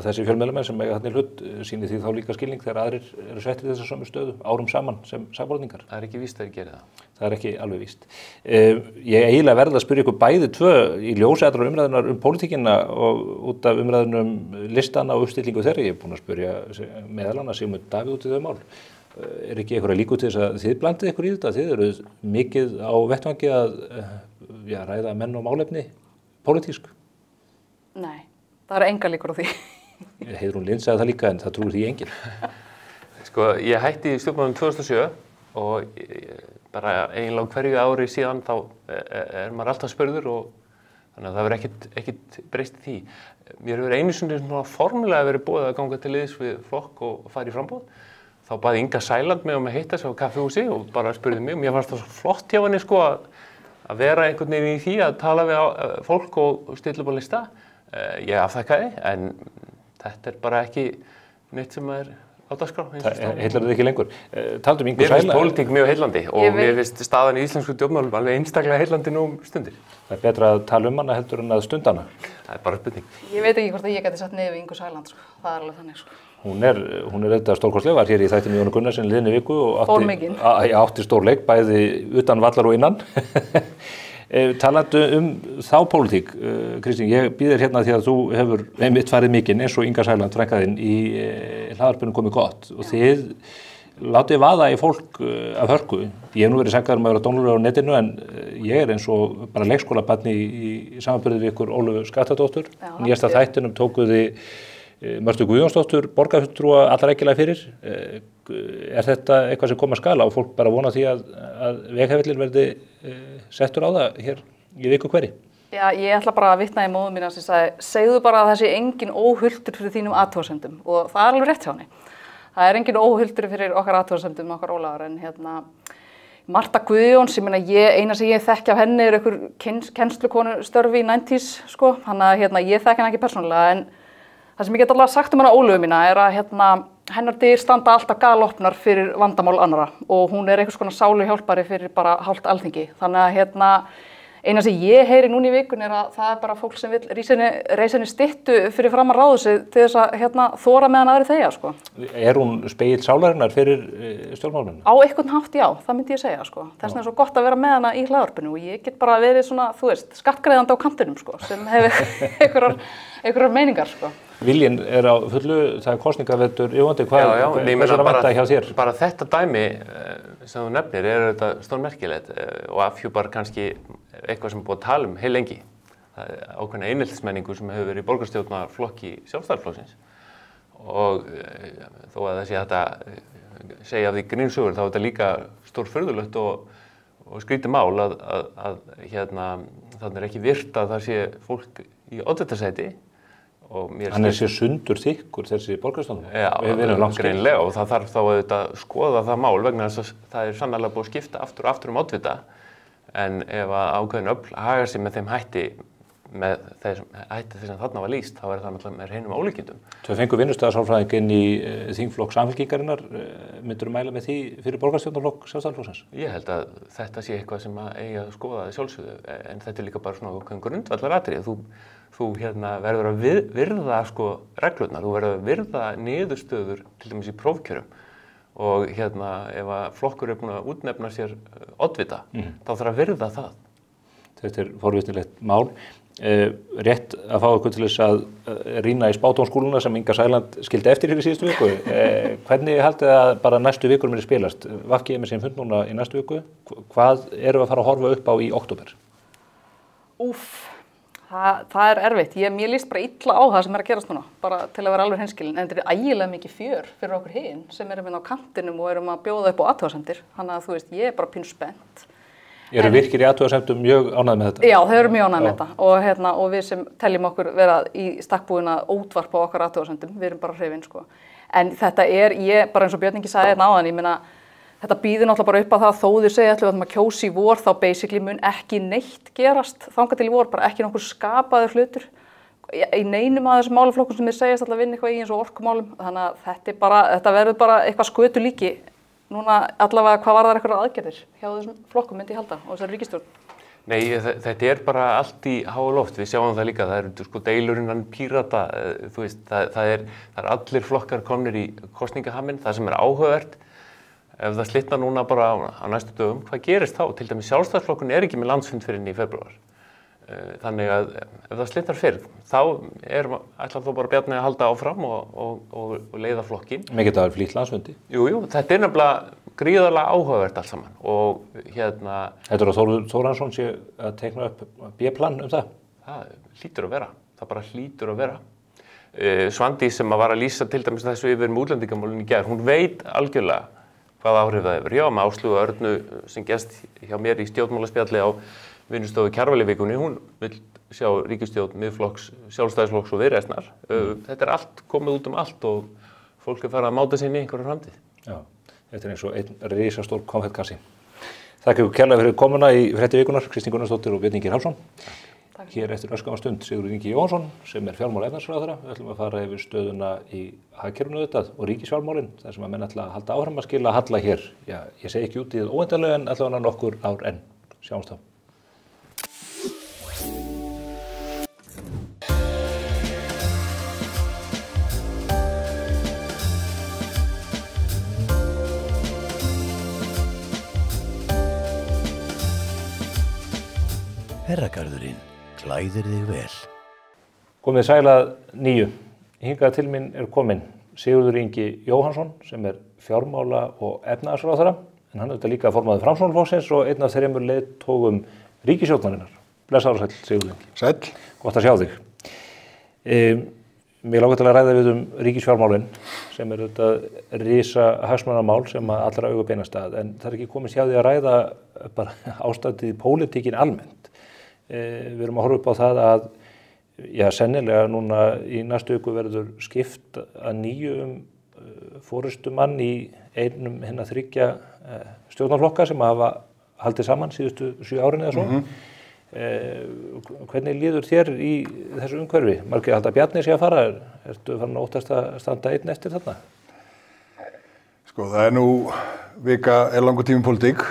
þessi fjölmiðlamenn sem eiga þarna í hlut sýni því þá líka skilning þegar aðrir eru settir í þessa sömu stöðu árum saman sem sakborningar. Það ekki víst að þeir geri það. Það ekki alveg víst. Ég eiginlega verð að spyrja ykkur bæði tvö í ljósi allrar umræðunar pólitíkina og út af umræðunum listana og uppstillingu þeirra. Ég búin að spyrja meðal annars Sigmund Davíð út í þau mál. Ekki einhverja líku til þess að þið blandið ykkur í þetta? Þið eru mikið á vettvangi að ræða menn og málefni pólitísk? Nei. Það engar líkur á því. Heiðrún Lind sagði það líka en það trúir því enginn. Sko, ég hætti í stjórnmálum 2007 og bara eiginlega hverju ári síðan þá maður alltaf spurður og þannig að það verður ekkert breyst í því. Mér hefur einu sinni svona formulega verið boðið að ganga til liðs við flokk og fara í framboð. Þá baði Inga Sæland mig að hitta sig á kaffihúsi og bara spurði mig. Mér fannst það svo flott hjá henni sko að vera einhvern veginn í því að tala við fólk og stilla upp á lista. Ég afþakkaði, en þetta bara ekki neitt sem á dagskrá. Heillar þetta ekki lengur? Taldum Ingu Sæland? Mér finnst pólitík mjög heillandi og mér finnst staðan í íslensku stjórnmálum alveg einstaklega heillandi nú stundir. Það betra að tala hana heldur en að stunda hana? Það bara spurning. Ég veit ekki hvort að ég geti sett niður við Ingu Sæland, sko. Það alveg þannig, sko. Hún er auðvitað stórkostleg, var hér í þættinu Jónu Gunnarsen liðinni viku og átti stórleik, bæði utan vallar og innan. Talandi þá pólitík, Kristín, ég býð þér hérna því að þú hefur einmitt farið mikinn eins og Inga Sæland frænkaðinn í hlaðvarpinu komið gott og þið látið vaða í fólk af hörku. Ég hef nú verið sagður að vera dónulegur á netinu en ég eins og bara leikskólabarni í samanburði við ykkur Ólöfu Skaftadóttur. Nýjasta þættinum tókuði Mörtu Guðjónsdóttur borgarfulltrúa allra ekkilega fyrir. Þetta eitthvað sem kom að skala og fólk bara vona því að veghefillir verði settur á það hér í viku hverri? Já, ég ætla bara að vitna í móður mína sem sagði, segðu bara að það sé engin óhulltur fyrir þínum athugasemdum og það alveg rétt hjá henni. Það engin óhulltur fyrir okkar athugasemdum, okkar Ólafur, en Marta Guðjóns, eina sem ég þekki af henni einhver kennslukonu-störfi í 90s, sko, þannig að ég þekki henni ekki persónulega, en það sem ég get alveg sagt hana Ólöfu mína að hennar dyr standa alltaf galopnar fyrir vandamál annara og hún einhvers konar sáluhjálpari fyrir bara hálft alþingi. Þannig að eina sem ég heyri núna í vikun að það bara fólk sem vil reisa henni styttu fyrir fram að ráðu sig til þess að þora meðan aðri þegja, sko. Hún spegill sálarinnar fyrir stjórnmálunum? Á einhvern hátt, já, það myndi ég segja, sko. Þess vegna svo gott að vera með hana í hlaðvarpinu og ég get bara verið svona, þú veist, skattgreiðandi á kantinum, sko, sem hefur einhverjar meiningar, sko. Viljinn á fullu, það kosningavetur yfirvandi, hvað er að vanta hjá þér? Bara þetta dæmi sem þú nefnir þetta stórmerkilegt og afhjúpar kannski eitthvað sem er búið að tala heil lengi. Það ákveðna einheltismenningu sem hefur verið í borgarstjórnarflokki Sjálfstæðisflokksins og þó að það sé hægt að segja af því grínsögur þá er þetta líka stórfurðulegt og skrítið mál að þannig ekki virt að það sé fólk í oddvitasæti og mér Hann sér sundur þykkur þessi borgarstjórnarflokkur. Já, greinlega og það þarf þá auðvitað skoða það mál vegna þess að það sannarlega búið að skipta aftur og aftur oddvita en ef að ákveðin öfl hagar sig með þeim hætti með þess að þarna var lýst, þá það náttúrulega með hreinum ólíkindum. Þau fengu vinnustöðarsálfræðing inn í þingflokk Samfylkingarinnar, myndirðu mæla með því fyrir borgarstjórnarflokk Sjálfstæðisflokksins? Ég held að þetta sé eitthvað sem að eiga að skoða sjálfsögðu, en þetta líka bara svona ákveðin grundvallaratriði. Þú verður að virða reglurnar, þú verður að virða niðurstöður til dæmis í prófkjörum og ef að flokkur búin að útnefna sér oddvita, þá þarf að virða það. Þetta forvitnilegt mál. Rétt að fá okkur til þess að rýna í spádómskúluna sem Inga Sæland skildi eftir hér í síðustu viku. Hvernig haldið að bara næstu vikur muni spilast? VG með sem fund núna í næstu viku. Hvað eru að fara að horfa upp á í október? Það erfitt. Mér líst bara illa á það sem að gerast núna, bara til að vera alveg hreinskilin. En þetta ægilega mikið fjör fyrir okkur hin sem erum á kantinum og erum að bjóða upp á athugasemdir. Þannig að þú veist, ég bara pínu spennt. Eru virkir í athugasemdum mjög ánægð með þetta? Já, þau eru mjög ánægð með þetta og við sem teljum okkur vera í stakkbúin að útvarpa okkar athugasemdum, við erum bara hrifin En þetta bara eins og Björn Ingi sagði hérna áðan, ég meina, þetta býður náttúrulega bara upp að það þó þau segja allir að kjósa í vor, þá basically mun ekki neitt gerast þangað til í vor, bara ekki nokkur skapaður hlutur í neinum af þessum málaflokkum sem þeir segjast alltaf vinna eitthvað í eins og orkumálum, þannig að þetta verður bara eitthvað skötu líki. Núna allavega hvað var það eitthvað aðgerðir hjá þessum flokkum myndi ég halda og þessari ríkisstjórn? Nei, þetta bara allt í háa loft, við sjáum það líka, það eru deilur innan Pírata, þú veist, það er allir flokkar komnir í kosningahaminn, það sem áhugavert, ef það slitnar núna bara á næstu dögum, hvað gerist þá? Til dæmis Sjálfstæðisflokkurinn ekki með landsfund fyrir í febrúar. Þannig að ef það slitnar fyrr, þá ætlar þó bara Bjarni að halda áfram og leiða flokkin. Mikið það flýtt landsfundi. Jú, þetta nefnilega gríðarlega áhugavert allt saman og Heldurðu að Þórhallsson sé að teikna upp B-plan það? Það hlýtur að vera, það bara hlýtur að vera. Svandís sem var að lýsa til dæmis þessu yfir útlendingamálinu í gær, hún veit algjörlega hvað áhrif það hefur. Já, með Áslaugu Örnu sem gest hjá mér í stjórnmálaspjalli á vinnustofu Kjarvalívikunni, hún vil sjá ríkisstjórn Miðflokks, Sjálfstæðisflokks og Viðreisnar. Þetta allt komið út allt og fólk farið að máta sinni í einhverju framtíð. Já, þetta eins og einn risastór konfettkassi. Þakka ykkur kærlega fyrir komuna í frétti vikunnar, Kristín Gunnarsdóttir og Björn Ingi Hrafnsson. Hér eftir örskamma stund Sigurður Ingi Jóhannsson sem fjármála- og efnahagsráðherra. Við ætlum að fara yfir stöðuna í hagkerfinu auðvitað og ríkisfjármálin, þar sem að menn ætla að halda áfram að skila halla hér. Já, ég segi ekki út í það óendanlega en allavega nokkur ár enn. Sjáumst þá. Herragarðurinn klæðir þig vel. Komið sælað nýju. Hingað til mín komin Sigurður Ingi Jóhannsson sem fjármála- og efnahagsráðherra en hann líka formaður Framsóknarflokksins og einn af þeirra leiðtogum ríkisstjórnarinnar. Blessaður og sæll, Sigurður Ingi. Sæll. Gott að sjá þig. Mér langar til að ræða við ríkisfjármálin sem þetta risa hagsmunamál sem allra augu beinast að en það ekki komist hjá því að ræða bara ástandið í pólitíkin almennt. Við erum að horfa upp á það að sennilega núna í næstu viku verður skipt að nýju forystumann í einum hinna þriggja stjórnarflokka sem hafa haldið saman síðustu 7 árin eða svo. Hvernig líður þér í þessu umhverfi? Margir halda Bjarni sé að fara, ertu farin að óttast að standa einn eftir þarna? Sko, það nú vika langur tími pólitík.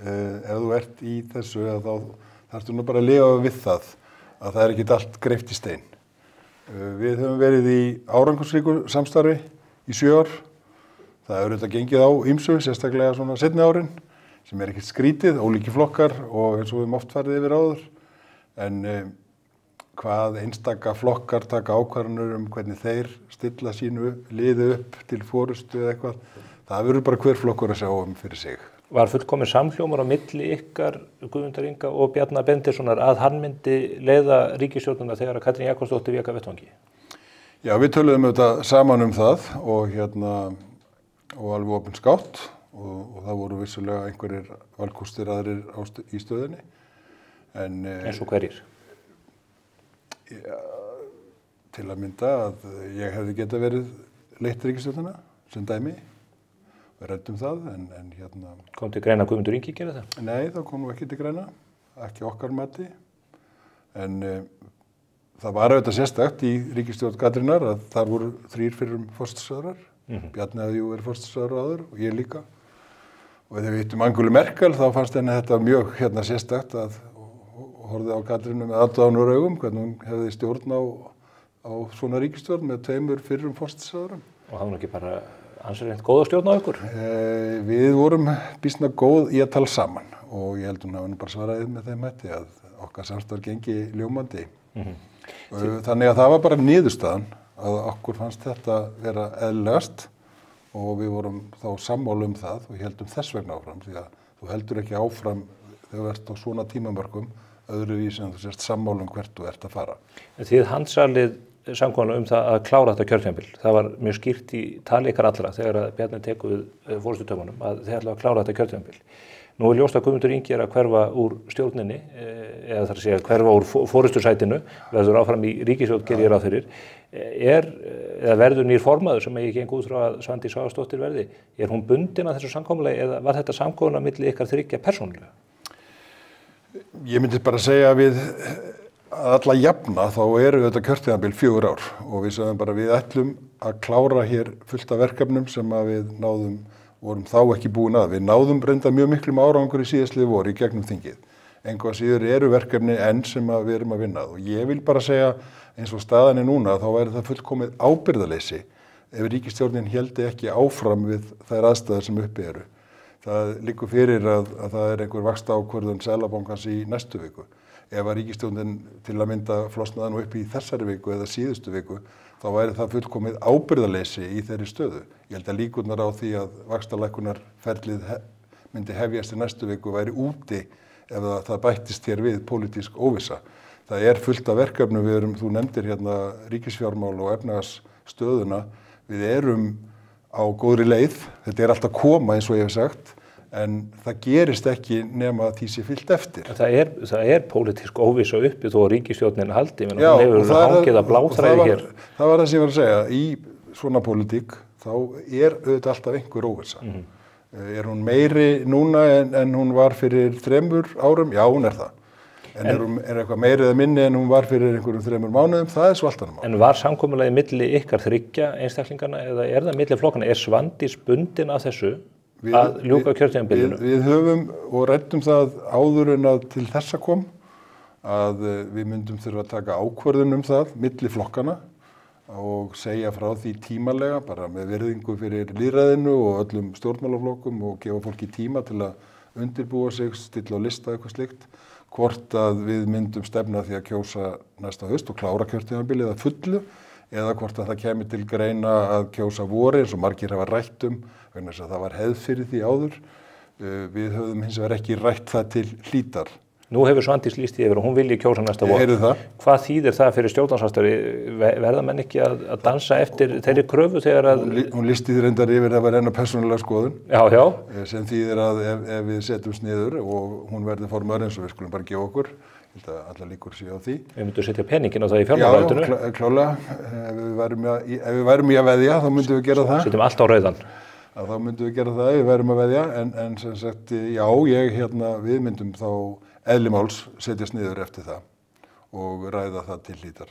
Ef þú ert í þessu þá þarftu nú bara að lifa við það að það ekki allt greipt í stein. Við höfum verið í árangursríku samstarfi í 7 ár. Það hefur auðvitað gengið á ýmsu, sérstaklega svona seinni árin, sem ekkert skrítið, ólíki flokkar og eins og við höfum oft farið yfir áður. En hvað einstaka flokkar taka ákvarðanir hvernig þeir stilla sínu liði upp til forystu eða eitthvað, það verður bara hver flokkur að sjá fyrir sig. Var fullkominn samhljómur á milli ykkar Guðmundar Inga og Bjarna Benediktssonar að hann myndi leiða ríkisstjórnina þegar að Katrín Jakobsdóttir vék af vettvangi? Já, við töluðum auðvitað saman það og alveg opinskátt og það voru vissulega einhverjir valkostir aðrir í stöðunni. Eins og hverjir? til að mynda að ég hefði geta verið leitt ríkisstjórnina sem dæmi. Við ræddum það, en hérna... Kom til greina Guðmundur Ingi gera það? Nei, það kom nú ekki til greina, ekki okkar mati. En það var auðvitað sérstakt í ríkisstjórn Katrínar að þar voru 3 fyrrum forsætisráðherrar. Bjarni hafði jú verið forsætisráðherra áður og ég líka. Og þegar við hittum Angelu Merkel þá fannst henni þetta mjög sérstakt að horfði á Katrínu með aðdáðanur augum, hvernig hún hefði stjórn á svona ríkisstjórn með 2 fyrrum forsætisráðherrum. Og það var ekki bara ansi reynt góð að stjórna á ykkur? Við vorum býsna góð í að tala saman og ég held hún hafa bara svaraðið með þeim hætti að okkar samstarf gengi ljómandi. Þannig að það var bara niðurstaðan að okkur fannst þetta vera eðlilegast og við vorum þá sammála það og heldum þess vegna áfram því að þú heldur ekki áfram þegar þú ert á svona tímamörkum öðruvísi en þú sést sammála hvert þú ert að fara. Þið handsalið samkomulag það að klára þetta kjörtímabil. Það var mjög skýrt í tali ykkar allra þegar að Bjarni tekur við forystutöfunum að þið ætla að klára þetta kjörtímabil. Nú ljóst að Guðmundur Ingi að hverfa úr stjórninni, eða þar að segja hverfa úr forystusætinu, verður áfram í ríkisstjórn gerir ráð fyrir. Eða verður nýr formaður sem ekki gengur út frá að Svandís Svavarsdóttir verði? Hún bundin að þessu samkomulagi eða var þetta samkomulag milli ykkar 3 persónulega? Ég myndi bara segja að við alla jafna þá eru þetta kjörtímabil 4 ár og við sögum bara við ætlum að klára hér fullt af verkefnum sem að við vorum þá ekki búin að. Við náðum reynda mjög miklum árangur í síðastliðið vor í gegnum þingið. Engu að síður eru verkefni enn sem við erum að vinna að. Og ég vil bara segja eins og staðan núna þá væri það fullkomið ábyrgðarleysi ef ríkisstjórnin héldi ekki áfram við þær aðstæður sem uppi eru. Það liggur fyrir að það einhver vaxtaákvörðun Seðlabankans í næstu viku. Ef að ríkisstjórnin til að mynda flosnaði nú upp í þessari viku eða síðustu viku, þá væri það fullkomið ábyrgðarleysi í þeirri stöðu. Ég held að líkurnar á því að vaxtalækkunarferlið myndi hefjast í næstu viku væri úti ef það bættist hér við pólitísk óvissa. Það fullt af verkefnum, þú nefndir hérna ríkisfjármál og efnahagsstöðuna, við erum á góðri leið, þetta alltaf koma eins og ég hef sagt, en það gerist ekki nema því sé fyllt eftir. Það pólitísk óvissa uppi þó að ríkisstjórnin haldi, menn hún hefur hangið að bláþræði hér. Það var það sem ég var að segja, í svona pólitík þá auðvitað alltaf einhver óvissa. Hún meiri núna en hún var fyrir 3 árum? Já, hún það. En eitthvað meiri eða minni en hún var fyrir einhverjum 3 mánuðum? Það svo allt annað mál. En var samkomulagið milli ykkar 3 einstaklingana eða það milli flokkana? Svandís bundin af þessu að ljúka kjörtímabilinu? Við höfum og ræddum það áður en að til þessa kom að við myndum þurfa að taka ákvörðun það milli flokkana og segja frá því tímalega bara með virðingu fyrir lýðræðinu og öllum stjórnmálaflokkum og gefa fólki tíma til að undirbúa sig, stilla á lista eitthvað slíkt, hvort að við myndum stefna því að kjósa næsta haust og klára kjörtímabilið að fullu eða hvort að það kemur til greina að kjósa vori eins og margir hafa rætt vegna þess að það var hefð fyrir því áður. Við höfum hins vegar ekki rætt það til hlítar. Nú hefur Svandís lýst því yfir og hún vilji kjósa næsta vor. Hvað þýðir það fyrir stjórnarsamstarfi? Verða menn ekki að dansa eftir þeirri kröfu þegar að... Hún lýsti því reyndar yfir það var enn persónulega skoðun. Já. Sem þýðir að ef við setjumst niður og hún verði formaður eins og við skulum bara gefa okkur, allar líkur séu á því. Við myndum setja peningin á það í fjármálaráðuneytinu. Já, klálega. Ef við værum í að veðja, þá myndum við gera það. Setjum allt á rauðan. Þá myndum við gera það ef við værum að veðja, en sem sagt, já, við myndum þá eðli máls setjast niður eftir það og ræða það til hlítar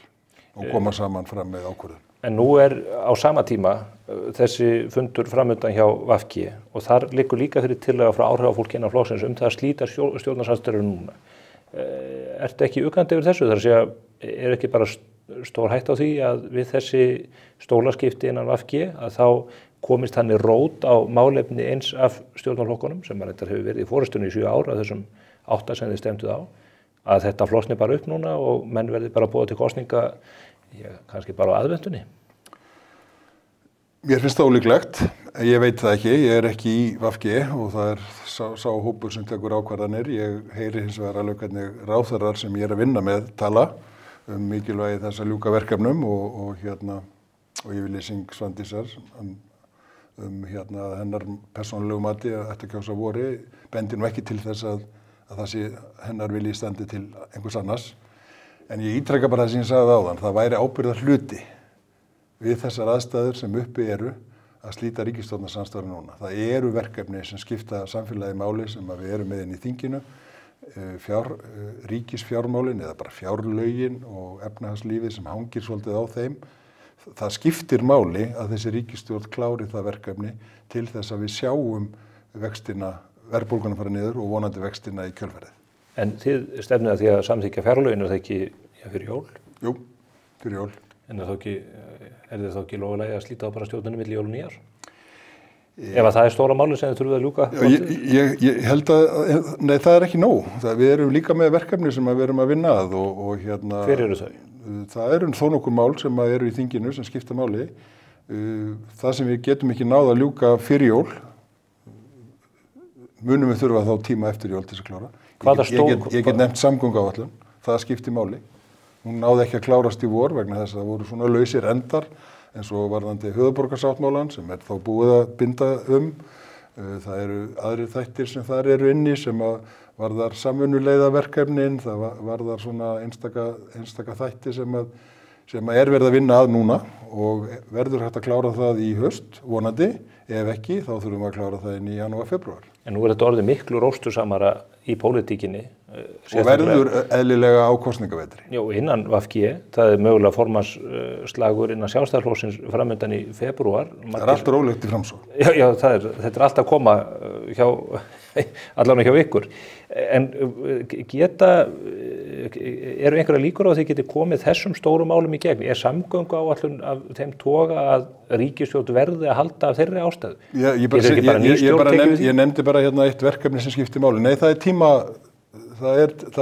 og koma saman fram með ákvörðun. En nú á sama tíma þessi fundur framundan hjá VG og þar liggur líka fyrir tillaga frá áhrifafólki innan flokksins það að slíta stjórnarsamstarfinu núna. Ertu ekki uggandi yfir þessu? Þar að segja, ekki bara stór hætta á því að við þessi stólaskipti innan VG að þá komist hann í rót á málefni eins af stjórnarflokkunum sem þetta hefur verið í forystunni í 7 ár af þessum 8 sem þið stemduð á, að þetta flosni bara upp núna og menn verði bara búið til kosninga, kannski bara á aðventunni? Mér finnst það ólíklegt, ég veit það ekki, ég ekki í VG og það sá hópur sem tekur ákvarðanir, ég heyri hins vegar alveg hvernig ráðherrar sem ég að vinna með tala mikilvægi þess að ljúka verkefnum og yfirlýsing Svandísar hennar persónulegu mati að þetta kjósa vori bendir nú ekki til þess að það sé hennar vilji standi til einhvers annars. En ég ítreka bara það sem ég sagði áðan, það væri ábyrgðar hluti við þessar aðstæður sem uppi eru að slíta ríkisstjórnarsamstarfi núna. Það eru verkefni sem skipta samfélagi máli sem við erum með inn í þinginu, ríkisfjármálin eða bara fjárlögin og efnahagslífið sem hangir svolítið á þeim. Það skiptir máli að þessi ríkisstjórn klári það verkefni til þess að við sjáum vextina, verðbólguna fara niður og vonandi vextina í kjölfarið. En þið stefnið að því að samþykkja fjárlögin það ekki fyrir jól? Jú, fyrir jól. En er þið þá ekki lofulegi að slíta á bara stjórnunum milli jól og nýjar? Ef að það er stóra máli sem þið þurfið að ljúka? Ég held að, nei það er ekki nóg. Við erum líka með verkefni sem við erum að vinna að og hérna... Hver eru þau? Það eru þó nokkur mál sem eru í þinginu sem skipta máli. Það sem við getum ekki náð að ljúka fyrir jól, munum við þurfa þá tíma eftir jól til þess að klára. Ég get nefnt samgönguáætlun, það skiptir máli. Hún náði ekki að klárast í vor vegna þess að það voru svona lausir endar eins og varðandi höfuðborgarsáttmálan sem þá búið að binda Það eru aðrir þættir sem þar eru inni sem að varðar samvinnuleiðaverkefnin, það varðar svona einstaka þætti sem er verið að vinna að núna og verður hægt að klára það í haust, vonandi. Ef ekki, þá þurfum við að klára það inn í janúar, febrúar. En nú er þetta orðið miklu róstusamara í pólitíkinni. Og verður eðlilega á kosningavetri. Já, innan VFG, það er mögulega formannsslagur innan Sjálfstæðisflokksins framöndan í febrúar. Það er allt rólegt í Framsókn. Já, þetta er allt að koma allavega hjá ykkur. En eru einhverja líkur á að þið geti komið þessum stórum málum í gegn? Er samgönguáætlun af þeim toga að ríkisstjórn verði að halda af þeirri ástæðu? Ég nefndi bara hérna eitt verkefni sem skiptir máli. Nei, það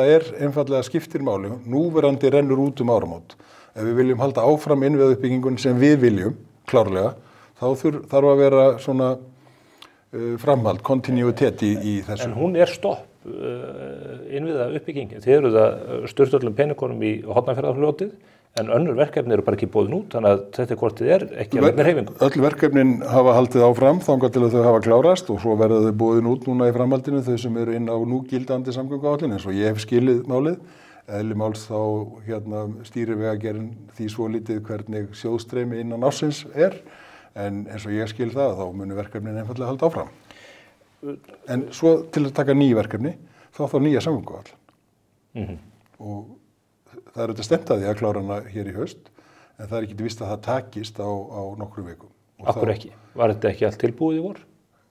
er einfallega skiptir máli. Núverandi rennur út áramót. Ef við viljum halda áfram innviðauppbyggingunni sem við viljum, klárlega, þá þarf að vera svona framhald, kontinuitet í þessu. En hún er stopp, innviðauppbyggingin. Þið eruð að styrta öllum peningunum í Hornafjarðarfljótið, en önnur verkefni eru bara ekki boðin út, þannig að þetta kortið er ekki að með hreyfingu. Öll verkefnin hafa haldið áfram þangað til að þau hafa klárast og svo verða þau boðin út núna í framhaldinu, þau sem eru inn á núgildandi samgönguáætlun, eins og ég hef skilið málið. Eðli máls þá stýrivegagerðin því svo lítið hvernig sjóðstreymi innan ársins er, en eins og ég skil það, þá munu verkefnin einfallega halda áfram. En svo til að taka nýja verkefni, þá nýja samgönguáætlun. Og það er auðvitað stefnt að því að klára hana hér í haust, en það er ekki víst að það takist á nokkrum vikum. Akkur ekki? Var þetta ekki allt tilbúið í vor?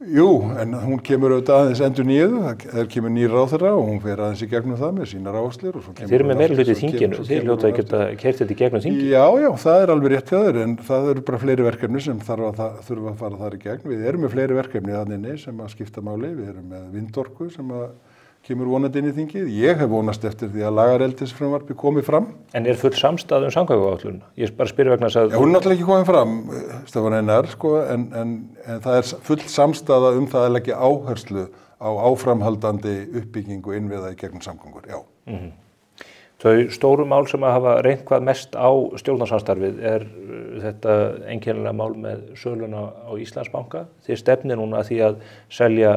Jú, en hún kemur auðvitað aðeins endurnýjuð, það kemur nýr ráðherra og hún fer aðeins í gegnum það með sínar áherslur. Þeir eru með meirihluta í þinginu, þeir hljóta að geta keyrt þetta í gegnum þinginu. Já, það er alveg rétt hjá þér, en það eru bara fleiri verkefni sem þurfa að fara þar í gegn. Við erum með fleiri verkefni þannig sem að skipta máli, við erum með vindorku sem að kemur vonandi inn í þingið. Ég hef vonast eftir því að lagareldisfrumvarpið komi fram. En er full samstaða samgönguáætlun? Ég bara spyr vegna þess að... Hún er náttúrulega ekki komið fram, Stefán Einar, en það er full samstaða það að leggja áherslu á áframhaldandi uppbyggingu innviða í gegnum samgöngur, já. Þau stóru mál sem að hafa reynt hvað mest á stjórnarsamstarfið er þetta einkennilega mál með söluna á Íslandsbanka. Þið stefnir núna að því að selja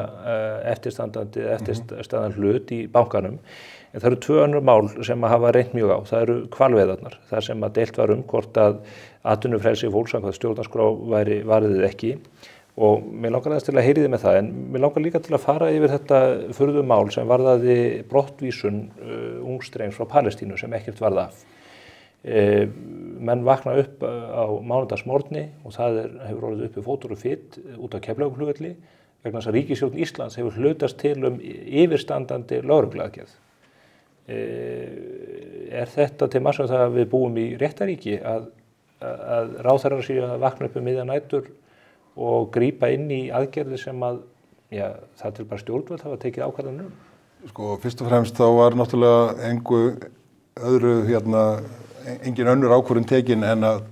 eftirstaðan hlut í bankanum. En það eru tvö önnur mál sem að hafa reynt mjög á. Það eru hvalveiðarnar. Það sem að deilt var hvort að atvinnufrelsi fólks samkvæmt stjórnarskrá varðið ekki. Og mér langar aðeins til að heyri þið með það, en mér langar líka til að fara yfir þetta furðumál sem varðaði brottvísun ungstrengs frá Palestínu sem ekkert varð af. Menn vakna upp á mánudagsmorgni og það hefur orðið uppi fótur og fit út á Keflavíkurflugvelli vegna þess að ríkisstjórn Íslands hefur hlutast til yfirstandandi lögregluaðgerð. Er þetta til marks um það að við búum í réttaríki að ráðherrar séu að vakna upp miðja nætur og grípa inn í aðgerði sem að, það til bara stjórnvöld hafa tekið ákvarðanir? Sko, fyrst og fremst þá var náttúrulega engin önnur ákvörðun tekin en að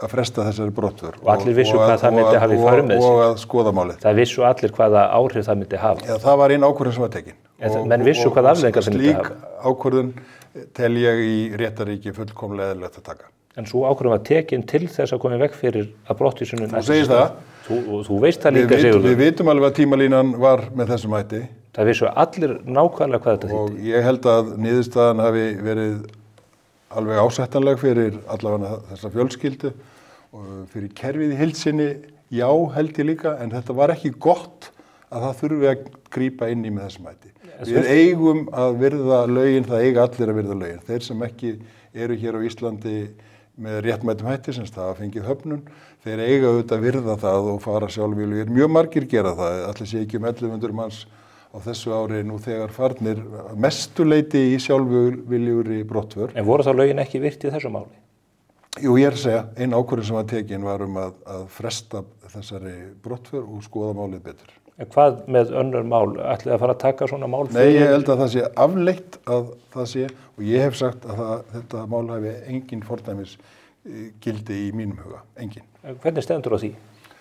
fresta þessari brottför. Og allir vissu hvað það myndi hafa í för með sig. Og að skoða málið. Það vissu allir hvaða áhrif það myndi hafa. Já, það var einn ákvörðun sem var tekin. Menn vissu hvaða afleiðingar það myndi hafa. Slík ákvörðun tel ég í réttaríki fullkomlega eðlilegt að taka. En svo ákvörðun var tekin til þess að koma í veg fyrir að brottvísunin... Þú segir það. Þú veist það líka, Sigurður. Við vitum alveg að tímalínan var með þessum hætti. Það vissu allir nákvæmlega hvað þetta þýddi. Og ég held að niðurstaðan hafi verið alveg ásættanleg fyrir allavega þessa fjölskyldu og fyrir kerfið í heild sinni, já held ég líka, en þetta var ekki gott að það þurfi að grípa inn í með þessum hætti. Við eigum að virða lögin, það eiga allir að virða lögin. Þeir sem ekki eru hér á Íslandi með réttmætum hætti, sem það hafa fengið höfnun, þeir eiga auðvitað að virða það og fara sjálfviljugir. Mjög margir gera það, allir sé ekki 1100 manns á þessu ári nú þegar farnir mestuleiti í sjálfviljugri brottför. En voru þá lögin ekki virt í þessu máli? Jú, ég að segja, ein ákvörðun sem var tekin var að fresta þessari brottför og skoða málið betur. En hvað með önnur mál? Ætlið að fara að taka svona mál fyrir? Nei, ég held að það sé afleitt að það sé, og ég hef sagt að þetta mál hafi engin fordæmis gildi í mínum huga, engin. Hvernig stendur á því?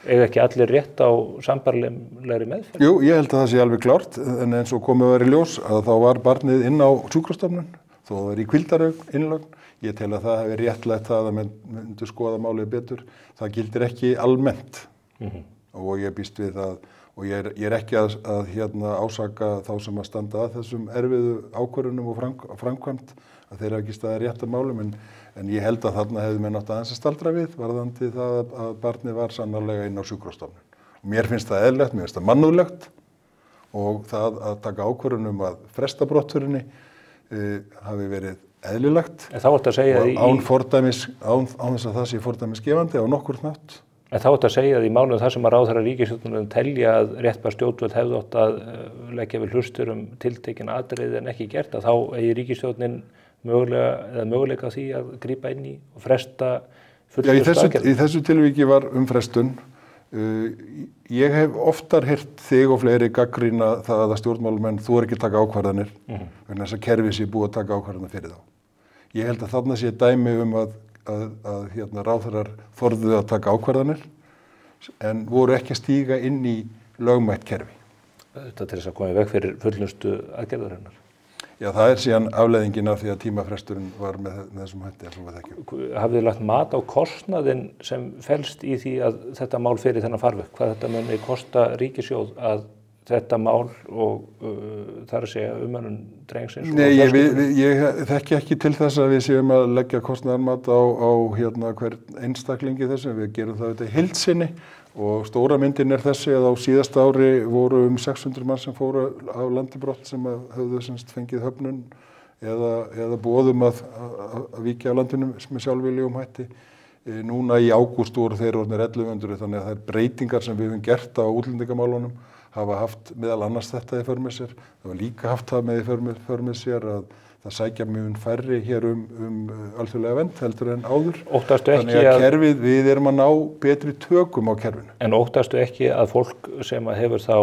Eiga ekki allir rétt á sambærilegri meðferð? Jú, ég held að það sé alveg klárt, en eins og komið var í ljós að þá var barnið inn á sjúkrastofnun, þó það var í hvíldarinnlögn. Ég tel að það hefði réttlætt það að menn myndu skoða málið betur. Það gildir ekki almennt og ég býst við það. Og ég er ekki að ásaka þá sem að standa að þessum erfiðu ákvörðunum og framkvæmt að þeir hafa ekki staðið rétt að málum, en ég held að þarna hefði menn átt aðeins að staldra við varðandi það að barnið var sannarlega inn á sjúkrastofnun. Og mér finnst það eðlilegt, mér finnst það mannúðlegt og það að taka ákvörðunum að fresta brottförinni hafi verið eðlilegt og án þess að það sé fordæmisgefandi á nokkurn hátt. En þá ætti að segja að í málum þar sem að ráðherra ríkisstjórnarnir telja að réttbær stjórnvöld hefðu átt að leggja við hlustur tiltekin atriði en ekki gert, að þá eigi ríkisstjórnin möguleika því að grípa inn í og fresta fullnustuaðgerðum. Í þessu tilviki var frestun. Ég hef oftar heyrt þig og fleiri gagnrýna það að stjórnmálamenn þú ekki taka ákvarðanir vegna þess að kerfið sé búið að taka ákvarðanir fyrir þá. Ég held að þarna sé dæmi að ráðherrar þorðu að taka ákvarðanir en voru ekki að stíga inn í lögmætt kerfi. Þetta til þess að koma í veg fyrir fullnustu aðgerðarinnar. Já, það síðan afleiðingin af því að tímafresturinn var með þessum hætti. Hafið þið lagt mat á kostnaðinn sem felst í því að þetta mál fer í þennan farveg? Hvað þetta muni kosta ríkissjóð að þetta mál og þar að segja umönnun drengsins? Nei, ég þekki ekki til þess að við séum að leggja kostnaðarmat á hvern einstaklingi þessu. Við gerum það auðvitað í heild sinni og stóra myndin þessi að á síðasta ári voru 600 mann sem fóru á landi brott sem höfðu fengið höfnun eða boðum að víkja á landinu með sjálfviljugum hætti. Núna í ágúst voru þeir orðnir 1100, þannig að þær breytingar sem við höfum gert á útlendingamálunum hafa haft meðal annars þetta í för með sér. Það var líka haft það með í för með sér að það sækja mjög færri hér alþjóðlega vernd heldur en áður. Þannig að kerfið, við erum að ná betri tökum á kerfinu. En óttastu ekki að fólk sem hefur þá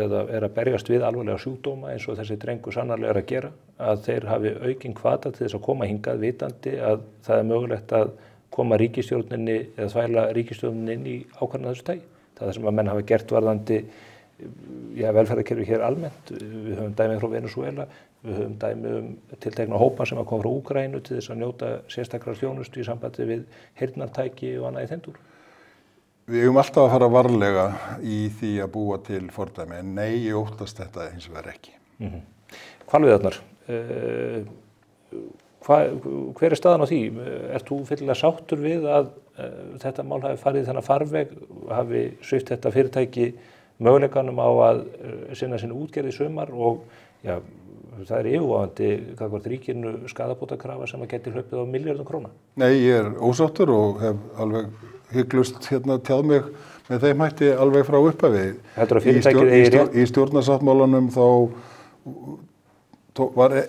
eða að berjast við alvarlega sjúkdóma eins og þessi drengur sannarlega að gera, að þeir hafi aukinn hvata til þess að koma hingað vitandi að það mögulegt að koma ríkisstjórninni eða þvæla ríkisstjórninni inn í ákvarðanir þessu tagi. Það sem að menn hafa gert varðandi velferðarkerfi hér almennt. Við höfum dæmi frá Venezuela, við höfum dæmi tiltekna hópa sem að koma frá Úkraínu til þess að njóta sérstakrar þjónustu í sambandi við heyrnartæki og annað í þeim dúr. Við eigum alltaf að fara varlega í því að búa til fordæmi, en nei, ég óttast þetta hins vegar ekki. Hvalveiðarnar, hver staðan á því? Ert þú fyllilega sáttur við að þetta mál hafi farið þennan farveg, hafi svipt þetta fyrirtæki möguleikanum á að sinna sinni útgerð í sumar og það er yfirvofandi gagnvart ríkinu skaðabótakrafa sem að geti hlaupið á milljörðum króna? Nei, ég er ósáttur og hef alveg hygglust tjáð mig með þeim hætti alveg frá upphafi. Í stjórnarsáttmálanum þá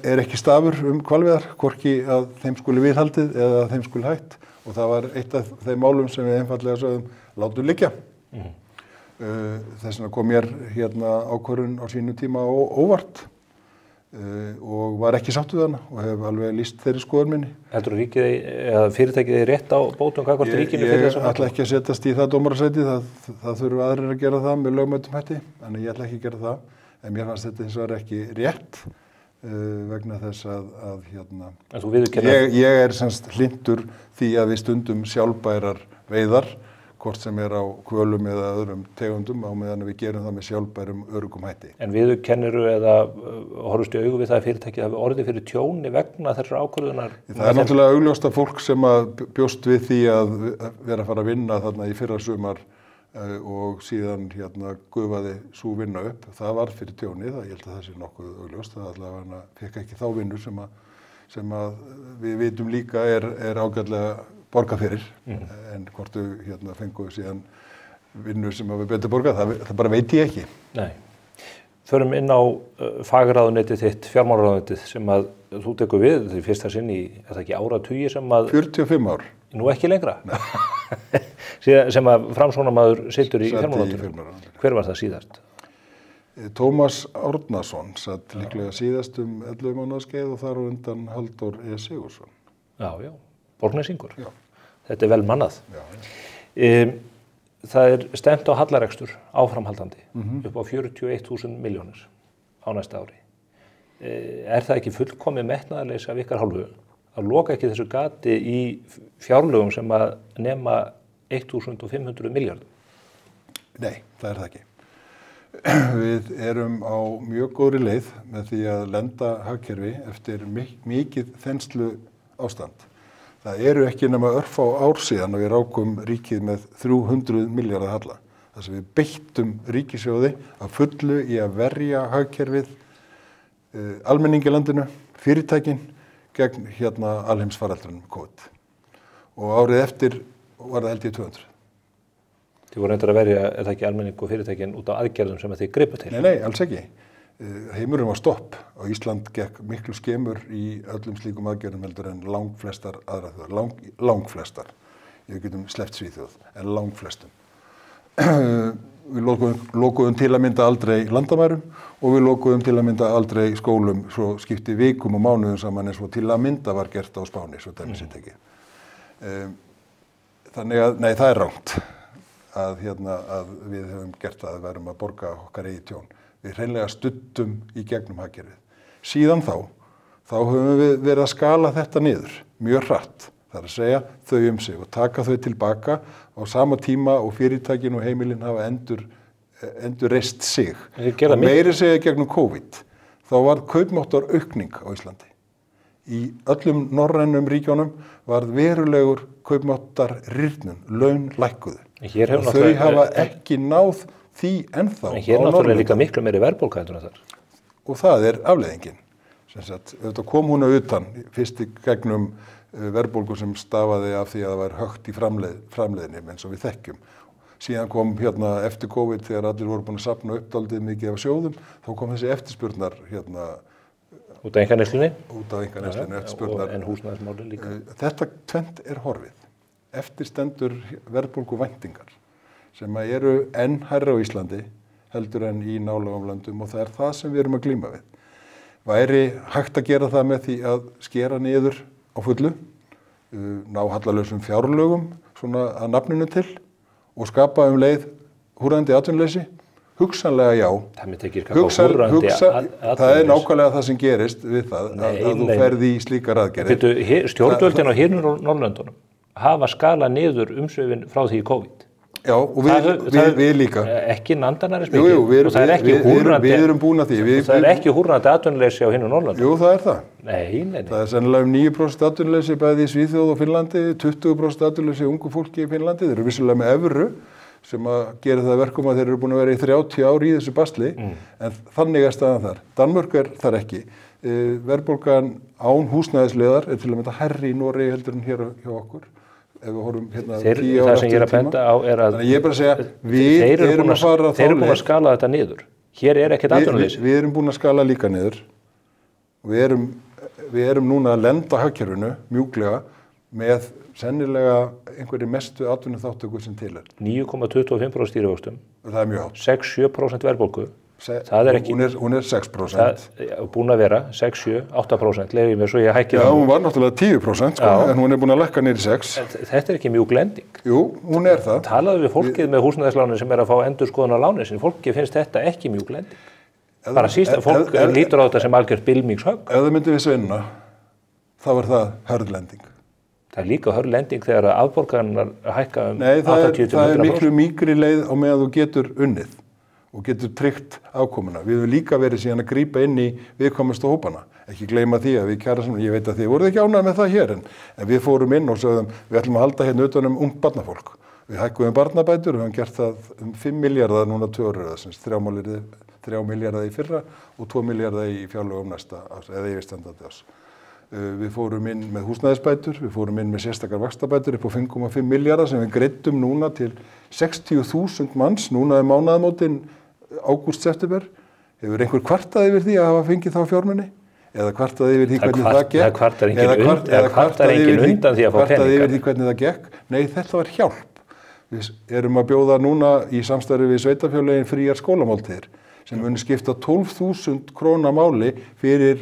er ekki stafur hvalveiðar, hvorki að þeim skuli viðhaldið eða þeim skuli hætt og það var eitt af þeim málum sem við einfallega sögðum látum liggja. Þess vegna kom mér ákvörðun á sínu tíma óvart og var ekki sátt við hana og hef alveg lýst þeirri skoðun minni. Heldur ríkið eða fyrirtækið rétt á bótum gagnvart ríkinu fyrir þessum? Ég ætla ekki að setjast í það dómarasæti, það þurfa aðrir að gera það með lögmætum hætti, þannig ég ætla ekki að gera það, en mér fannst þetta hins vegar ekki rétt vegna þess að ég er semst hlynntur því að við stundum sjálfbærar veiðar hvort sem á hvölum eða öðrum tegundum á meðan við gerum það með sjálfbærum öruggum hætti. En viðurkenniru eða horfust í augu við það að fyrirtækið hafi orðið fyrir tjóni vegna þessar ákvörðunar? Það náttúrulega augljóst að fólk sem að bjóst við því að vera að fara að vinna þarna í fyrra sumar og síðan gufaði sú vinna upp. Það var fyrir tjónið, ég held að það sé nokkuð augljóst. Það allavega fekk ekki þá vinnu sem að við vitum líka er ágætlega borgað fyrir, en hvort þau fenguðu síðan vinnu sem að við betur borgað, það bara veit ég ekki. Nei. Förum inn á fagráðuneytið þitt, fjármálaráðuneytið, sem að þú tekur við, þetta fyrsta sinn í, það ekki áratugi sem að... 45 ár. Nú ekki lengra? Nei. Sem að framsóknarmaður situr í fjármálaráðuneytinu. Hver var það síðast? Tómas Árnason satt líklega síðast 11 mánaða skeið og þar á undan Halldór E. Sigurðsson. Já. Borgnesingur. Já. Þetta er vel mannað. Já. Það stefnt á hallarekstur áframhaldandi upp á 41.000 milljónir á næsta ári. Er það ekki fullkomið metnaðarleysi af ykkar hálfu að loka ekki þessu gati í fjárlögum sem að nema 1.500 milljardum? Nei, það er það ekki. Við erum á mjög góðri leið með því að lenda hagkerfi eftir mikið þenslu ástand. Það eru ekki nema örfá ár síðan og við rákum ríkið með 300 milljarða halla. Þar sem við beittum ríkissjóði að fullu í að verja hagkerfið, almenningi í landinu, fyrirtækin gegn alheimsfaraldrinum COVID. Og árið eftir var það held ég 200. Þið voru reyndar að verja, er það ekki almenning og fyrirtækin út á aðgerðum sem þið gripu til? Nei, alls ekki. Heimurinn var stopp og Ísland gekk miklu skemur í öllum slíkum aðgerðum heldur en langflestar aðrar þjóðir. Langflestar. Við getum sleppt Svíþjóð, en langflestum. Við lokuðum til að mynda aldrei landamærum og við lokuðum til að mynda aldrei skólum, svo skipti vikum og mánuðum saman eins og til að mynda var gert á Spáni, svo dæmi sitt ekki. Þannig að, nei, það er rangt. Að við höfum gert það að við erum að borga okkar eigið tjón. Við hreinlega studdum í gegnum hagkerfið. Síðan þá höfum við verið að skala þetta niður mjög hratt. Það er að segja þau sig og taka þau tilbaka á sama tíma og fyrirtækin og heimilin hafa endurreist sig. Og meiri segja gegnum COVID, þá var kaupmáttaraukning á Íslandi. Í öllum norrænum ríkjónum var verulegur kaupmáttarrýrnun, laun lækkuðu. Og þau hafa ekki náð því ennþá. En hér náttúrulega líka miklu meiri verðbólga heldur en þar. Og það er afleiðingin. Þetta kom hún að utan, fyrst í gegnum verðbólgu sem stafaði af því að það var högt í framleiðinni eins og við þekkjum. Síðan kom eftir COVID þegar allir voru búin að safna upp dálítið mikið af sjóðum, þá kom þessi eftirspurnar út af einkaneyslunni? Út af einkaneyslunni, eftirspurnar. En húsnæðismálin líka? Þetta tvennt er horfið. Eftir stendur verðbólguvæntingar sem eru enn hærra á Íslandi heldur en í nálægum löndum og það er það sem við erum að glíma við. Væri hægt að gera það með því að skera niður á fullu, ná hallalausum fjárlögum svona að nafninu til og skapa leið húrrandi atvinnuleysi? Hugsanlega já. Það er nákvæmlega það sem gerist við það að þú ferði í slíkar aðgerðir. Stjórnvöldin á hinum Norðurlöndunum hafa skalað niður umsvifin frá því í COVID. Já, og við líka. Ekki nandanæris mikið. Jú, við erum búin að því. Það er ekki húrrandi atvinnuleysi á hinum Norðurlöndunum. Jú, það er það. Nei. Það er sennilega 9% atvinnuleysi bæði í Svíþjóð og Finnlandi, 20% atvinnuleysi í ungu fólki í Finnlandi. Þeir eru vissulega með evru sem að gera það verkum að þeir eru búin að vera í 30 ár í þessu basli, en þannig er staðan þar. Danmörk er þar ekki. Verðbólgan án húsnæðisliðar er til að mynda hærri í Noregi heldur en hér hjá okkur. Ef við horfum 10 ára eftir tíma. Það sem ég er að benda á er að ég er bara að segja, við erum að fara þá leið. Þeir eru búin að skala þetta niður. Hér er ekkert atvinnuleysi. Við erum búin að skala líka niður. Við erum núna að lenda hagkerfinu mjúklega með sennilega einhverju mestu atvinnuþátttöku sem til er. 9,25% stýrivöxtum. Það er mjög hátt. 6-7% verðbólgu. Það er ekki. Hún er 6%. Búin að vera 6-7-8%. Leyfið mér svo ég hækki það. Já, hún var náttúrulega 10%, en hún er búin að lækka niður í 6%. Þetta er ekki mjög lending. Jú, hún er það. Talaðu við fólkið með húsnæðislánin sem er að fá endurskoðun á lánin sin. Fólki finnst þetta ekki mjög lending. Bara síst að fólk lítur á þetta sem algjört bylmingshögg. Ef það myndi við svinna, þá var það hörð lending. Það líka hörlending þegar afborganirnar hækka Nei, 80-100%. það er miklu mýkri leið á meðan þú getur unnið og getur tryggt afkomuna. Við höfum líka verið síðan að grípa inn í viðkvæmustu hópana. Ekki gleyma því að við kjarasamningi, ég veit að þið voruð ekki ánægð með það hér, en við fórum inn og sögðum við ætlum að halda hérna utan ungt barnafólk. Við hækkuðum barnabætur og við höfum gert það 5 milljarðar núna 2 ára, 3 milljarðar í fyrra og 2 milljarðar í fjárlögum næsta árs, eða yfirstandandi árs. Við fórum inn með húsnæðisbætur, við fórum inn með sérstakar vaxtabætur upp á 5,5 milljarðar sem við greiddum núna til 60.000 manns, núna mánaðamótin ágúst-september. Hefur einhver kvartað yfir því að hafa fengið þá fjármuni? Eða kvartað yfir því hvernig það gekk? Eða kvartar enginn undan því að fá peninga? Kvartað yfir því hvernig það gekk? Nei, þetta var hjálp. Við erum að bjóða núna í samstarfi við sveitarfélögin fríar skólamáltíðir sem muni skipta 12.000 króna máli fyrir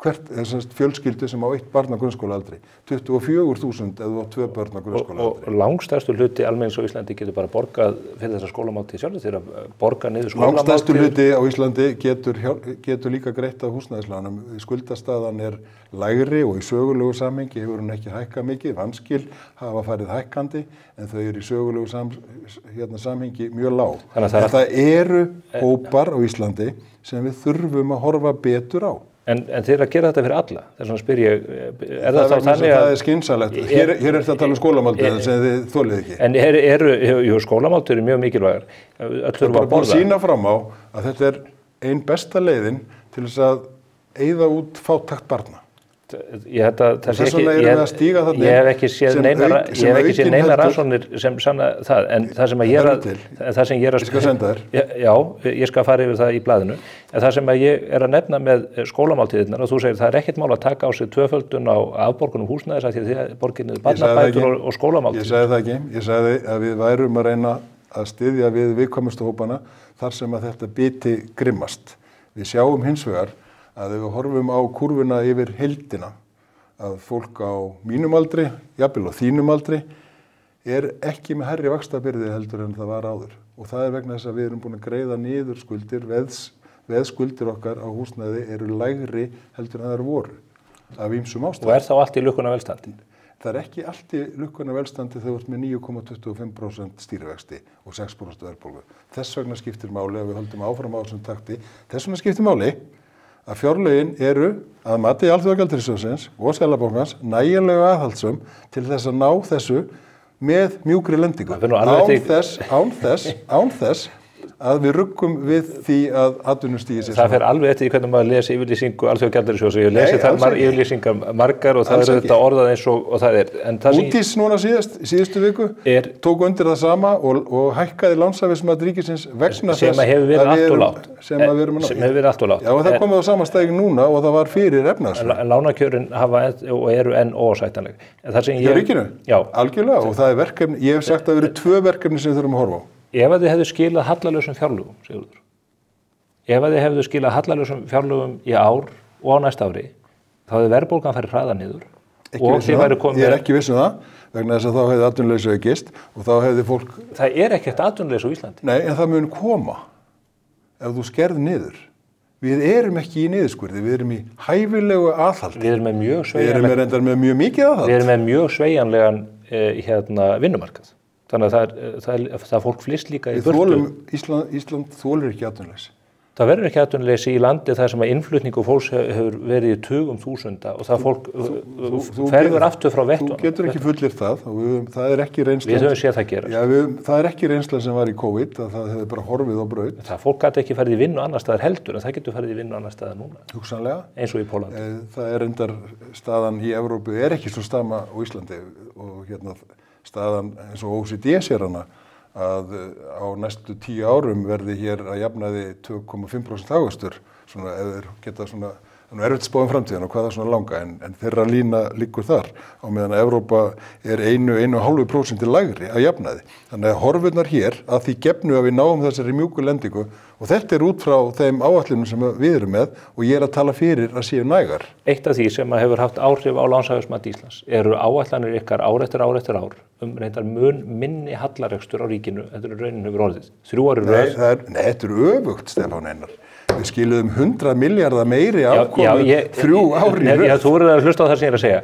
fjölskyldu sem á 1 barn á grunnskólaaldri, 24.000 ef þú á 2 börn á grunnskólaaldri. Og langstærstu hluti almennings á Íslandi getur bara borgað fyrir þessa skólamáltíð sjálf þegar að borga niður skólamáltíð. Langstærstu hluti á Íslandi getur líka greitt af húsnæðislánum. Skuldastaðan er lægri og í sögulegu samhengi hefur hún ekki hækkað mikið. Vanskil hafa farið hækkandi en þau eru í sögulegu samhengi mjög lág. En það eru hópar á Íslandi sem við þurfum að horfa betur á. En þeir að gera þetta fyrir alla, þess vegna spyr ég, það þá þannig að... Það er skynsamlegt. Hér er þetta að tala skólamáltíðir sem þið þolið ekki. En skólamáltíðir eru mjög mikilvægar. Það er bara búin að sýna fram á að þetta er ein besta leiðin til þess að eyða út fátækt barna. Ég hef ekki séð neina rannsóknir sem sanna það, en það sem ég er að... Ég skal senda þér. Já, ég skal fara yfir það í blaðinu, en það sem ég er að nefna með skólamáltíðirnar, og þú segir það er ekkert mál að taka á sig 2-földun á afborgunum húsnæðis af því að þið borgið niður barnabætur og skólamáltíðir. Ég sagði það ekki, ég sagði að við værum að reyna að styðja við viðkvæmustu hópana þar sem að þetta biti grimmast. Við sjáum hins vegar að ef við horfum á kúrfuna yfir heildina, að fólk á mínum aldri, jafnvel á þínum aldri, er ekki með hærri vaxtabyrði heldur en það var áður. Og það er vegna þess að við erum búin að greiða niður skuldir, veðskuldir okkar á húsnæði eru lægri heldur en það voru, af ýmsum ástæðum. Og er þá allt í lukkuna velstandi? Það er ekki allt í lukkuna velstandi þegar þú ert með 9,25% stýrivexti og 6% verðbólgu. Þess vegna skiptir máli að við höldum áfram á þessum takti. Þess vegna skiptir máli að fjárlögin eru að mati Alþjóðagjaldeyrissjóðsins og Seðlabankans nægilega aðhaldssöm til þess að ná þessu með mjúkri lendingu. Án þess að við ruggum við því að atvinnustigið sér. Það fer alveg eftir því hvernig maður lesi yfirlýsingu Alþjóðagjaldeyrissjóðsins. Ég lesi þar yfirlýsingar margar og það er þetta orðað eins og það er. Útís núna síðustu viku tók undir það sama og hækkaði lánshæfismat ríkisins vegna þess sem hefur verið allt og lágt. Sem hefur verið allt og lágt. Já, og það komið á sama stæði núna og það var fyrir efnahagshrun. Lánakjörin hafa og eru enn óásættanleg. Hjá ríkinu? Já. Algjörlega, og það er verkefni, ég hef sagt að það eru 2 verkefni sem við þurfum að horfa á. Ef að þið hefðu skilað hallalausum fjárlögum, Sigurður, ef að þið hefðu skilað hallalausum fjárlögum í ár og á næsta ári, þá hefði verðbólgan farið hraðar niður. Ég er ekki viss um það, vegna þess að þá hefði atvinnuleysi aukist og þá hefði fólk... Það er ekkert atvinnuleysi á Íslandi. Nei, en það mun koma ef þú skerð niður. Við erum ekki í niðurskurði, við erum í hæfilegu aðhaldi. Við erum með mjög mikið aðhald. Við erum með mjög sveigjanlegan vinnumarkað. Þannig að það fólk flyst líka í burtu. Ísland þolir ekki atvinnuleysi. Það verður ekki atvinnuleysi í landi þar sem að innflutningu fólks hefur verið í tugum þúsunda og það fólk ferður aftur frá vettvang. Þú getur ekki fullyrt það og það er ekki reynsla. Við höfum séð það gerast. Já, það er ekki reynsla sem var í COVID, að það hefur bara horfið á braut. Það fólk gæti ekki farið í vinnu annar staðar heldur en það getur farið í vinnu annar staðar núna. Hugsanlega. Eins og í Pólandi. Það er reyndar staðan í Evrópu er ekki svo stama á Íslandi og staðan eins og OECD sér hana að á næstu 10 árum verði hér að jafnaði 2,5% hagvöxtur, svona ef þeir geta svona, það erfitt spáð framtíðan og hvað það svona langa, en þeirra lína liggur þar, á meðan að Evrópa er 1,5% lægri að jafnaði. Þannig að horfurnar hér að því gefnu að við náum þessari mjúku lendingu og þetta er út frá þeim áætlunum sem við erum með og ég er að tala fyrir að séu nægar. Eitt af því sem hefur haft áhrif á lánshæfismat Íslands eru áætlanir ykkar ár eftir ár reyndar mun minni hallarekstur á ríkinu en raunin hefur orðið. 3 ári röð. Nei, þetta er öfugt, Stefán Einar. Við skiluðum 100 milljarða meiri afkomu 3 ári í röð. Já, þú verður að hlusta á það sem ég er að segja.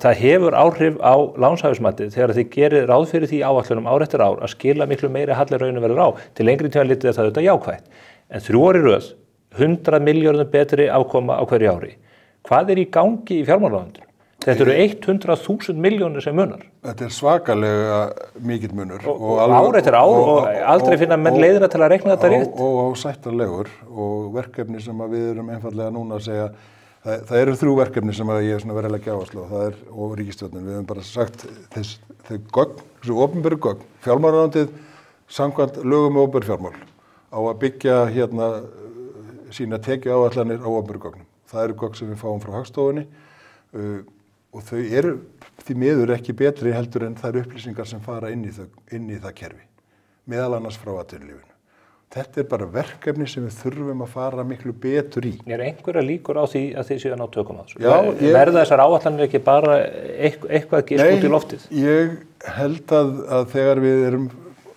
það hefur áhrif á lánshæfismatið þegar þið gerir ráð fyrir því áætlunum ár eftir ár að skila miklu meiri halli raunum verður á. Til lengri tíma litið er það auðvitað jákvætt. En 3 ár í röð, 100 milljörðum betri afkoma á hverju ári. Hvað er í gangi í fjármálaráðuneytinu? Þetta eru 100.000 milljónir sem munar. Þetta er svakalega mikill munur. Og ár eftir ár og aldrei finna menn leiðina til að reikna þetta rétt. Og sættarlegur og verkefni sem við erum einfallega núna að segja. Það eru 3 verkefni sem ég er verið að leggja áherslu á, það er og ríkisstjórnin. Við höfum bara sagt þau gögn, þessu opinberu gögn, fjármálaráðuneytið samkvæmt lögum og opinber fjármál á að byggja sína tekjuáætlanir á opinberu gögnum. Það eru gögn sem við fáum frá Hagstofunni og þau eru því miður ekki betri heldur en þær upplýsingar sem fara inn í það kerfi, meðal annars frá atvinnulífinu. Þetta er bara verkefni sem við þurfum að fara miklu betur í. Er einhverja líkur á því að þið séu að ná tökum á þessu? Verða þessar áætlanir ekki bara eitthvað gísk út í loftið? Nei, ég held að þegar við erum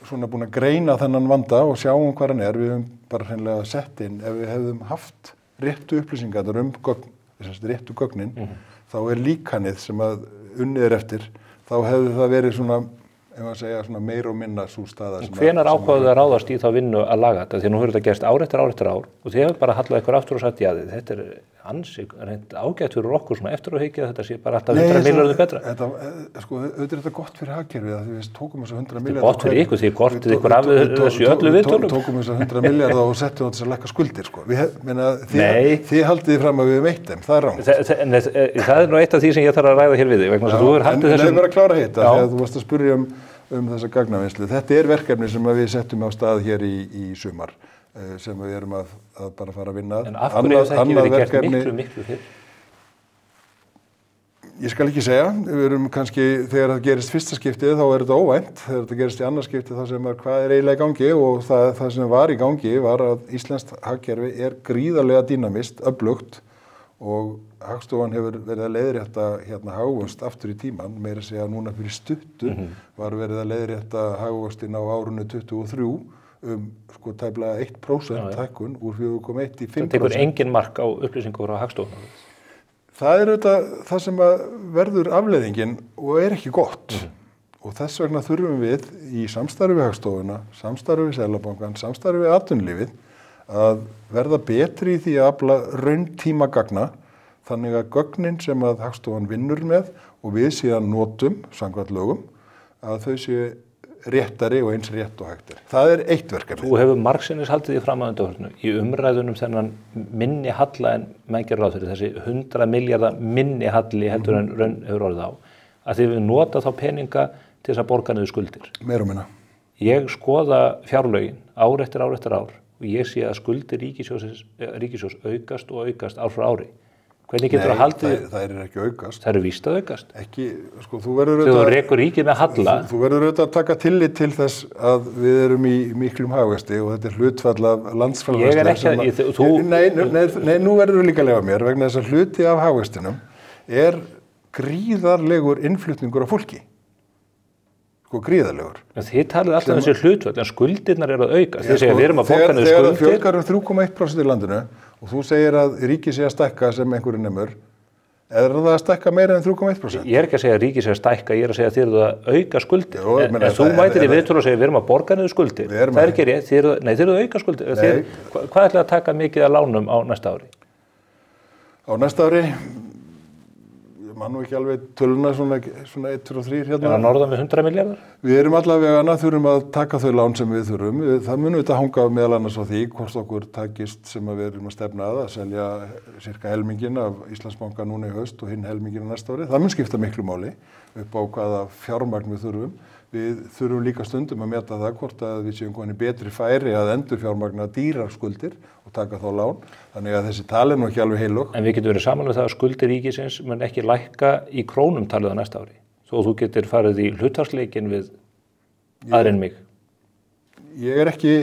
svona búin að greina þennan vanda og sjáum hvað hann er, við höfum bara hreinlega sett inn, ef við hefðum haft réttu upplýsingar réttu gögnin, þá er líkanið sem að unnið er eftir, þá hefði það verið svona, ef að segja, svona meir og minna svo staða. Hvenær ákváðu það að ráðast í þá vinnu að laga þetta? Því nú hefur þetta gerst ár eftir ár og þið hefur bara hallað ykkur aftur og sagt, já, þetta er ansig, ágætt fyrir okkur svona eftir að hyggja að þetta sé bara alltaf 100 milljarður betra. Sko, auðvitað er þetta gott fyrir hagkerfið að við tókum þessu 100 milljarður. Gott fyrir ykkur, því kortið ykkur af þessu öllu viðtölum. Tókum þessu 100 milljarður og settum þess að lækka skuldir, sko. Þið haldið þið fram að við veittum, það er rangt. Það er nú eitt af því sem ég þarf að ræða hér við þig, vegna þess að þú hefur haldið þessum. En bara klára hitt, þegar þú varst að spyrja þessa gagnavinnslu. Þetta er verkefni sem við settum á stað hér í sumar, sem við erum að bara fara að vinna. En af hverju hefur það ekki verið gert miklu fyrr? Ég skal ekki segja. Við erum kannski, þegar það gerist fyrsta skiptið, þá er þetta óvænt. Þegar þetta gerist í annað skiptið, þá sem hvað er eiginlega í gangi og það sem var í gangi var að íslenskt hagkerfi er gríðarlega dýnamist, öflugt og Hagstofan hefur verið að leiðrétta hagvöxt aftur í tíman, meira að segja núna fyrir stuttu var verið að leiðrétta hagvöxtin á árunni 23 sko tæplega 1% hækkun úr 4,1 í 5%. Það tekur engin mark á upplýsingur frá Hagstofan? Það er auðvitað það sem verður afleiðingin og er ekki gott. Og þess vegna þurfum við í samstarfi við Hagstofuna, samstarfi við Seðlabankann, samstarfi við atvinnulífið að verða betri í því að afla rauntíma gagna, þannig að gögnin sem að Hagstofan vinnur með og við síðan notum, samkvæmt lögum, að þau séu réttari og eins rétt og hægt er. Það er eitt verkefni. Þú hefur margsinnis haldið því fram að undanförnu í umræðunum þennan minni halla en menn gerir ráð fyrir, þessi 100 milljarða minni halli heldur en raun hefur orðið á, að þið við nota þá peninga til þess að borga niður skuldir. Meira og minna. Ég skoða fjárlögin ár eftir ár og ég sé að skuldir ríkissjóðs aukast og aukast ár frá ári. Hvernig getur það haldið? Nei, það er ekki aukast. Það eru víst að aukast. Ekki, sko, þú verður auðvitað... Þegar þú rekur ríkið með halla... Þú verður auðvitað að taka tillit til þess að við erum í miklum hagvexti og þetta er hlutfall af landsframleiðslu. Ég er ekki að... Nei, nú verður þú líka að leyfa mér vegna þess að hluti af hagvextinum er gríðarlegur innflutningur af fólki. Sko gríðarlegur. Þið talið alltaf þessi hlutfall, en skuldirnar eru að auka. Þið segja, við erum að borga niður skuldir. Þegar það fjölgar 3,1% í landinu og þú segir að ríkið sé að stækka sem einhverju nemur, er það að stækka meira en 3,1%? Ég er ekki að segja að ríkið sé að stækka, ég er að segja að þið eru að auka skuldir. En þú mætir í viðtölu og segir, við erum að borga niður skuldir. Það er ekki rétt, þið eru að auka skuldir. Hvað ætlaði að taka mikið að lánum á næsta ári? Á næsta ári? Man nú ekki alveg töluna svona 1, 2 og 3 hérna. Er það norðan við 100 milljarðar? Við erum allavega þurfum að taka þau lán sem við þurfum. Það munum við að hanga meðal annars á því hvort okkur takist sem við erum að stefna að selja cirka helmingin af Íslandsbanka núna í haust og hinn helmingin næsta ári. Það mun skipta miklu máli upp á hvaða fjármagn við þurfum. Við þurfum líka stundum að meta það hvort að við séum komin í betri færi að endur fjármagna dýrar skuldir og taka þá lán. Þannig að þessi tali er nú ekki alveg heilög. En við getum verið saman við það að skuldir ríkisins mun ekki lækka í krónum talið á næsta ári. Þó þú getur farið í hlutfallsleikin við aðrir en mig. Ég er ekki,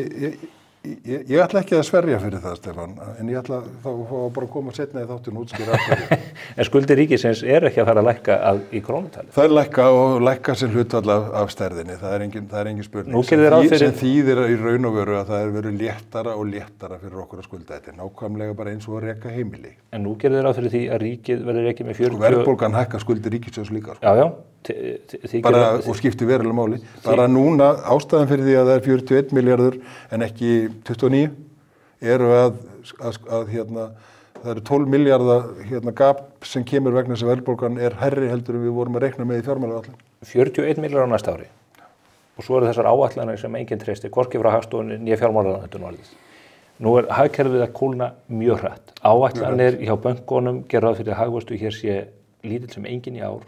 Ég ætla ekki að sverja fyrir það, Stefán, en ég ætla þá bara að koma setna í þáttinn og útskýra af hverju. En skuldir ríkisins ekki að fara að lækka í krónutali? Það lækka og lækka sem hlutfall af stærðinni, það er engin spurning. Sem þýðir í raun og veru að það verið léttara og léttara fyrir okkur að skulda þetta, nákvæmlega bara eins og að reka heimili. En nú gerir þið ráð fyrir því að ríkið verður ekki með 40... Verðbólgan hækkar skuldir ríkissjóðs líka. Já. Og skiptir verulega máli. Bara núna ástæðan fyrir því að það er 41 milljarður en ekki 29 eru að það eru 12 milljarða gap sem kemur vegna þess að verðbólgan er hærri heldur en við vorum að reikna með í fjármálaáætlun. 41 milljarður á næsta ári. Og svo eru þessar áætlanir sem enginn treysti, hvorki frá Hagstofunni né fjármálaráðuneytinu orðið. Nú er hagkerfið að kólna mjög hratt. Áætlanir hjá bönkunum gera ráð fyrir að hagvöxtur hér sé lítill sem enginn í ár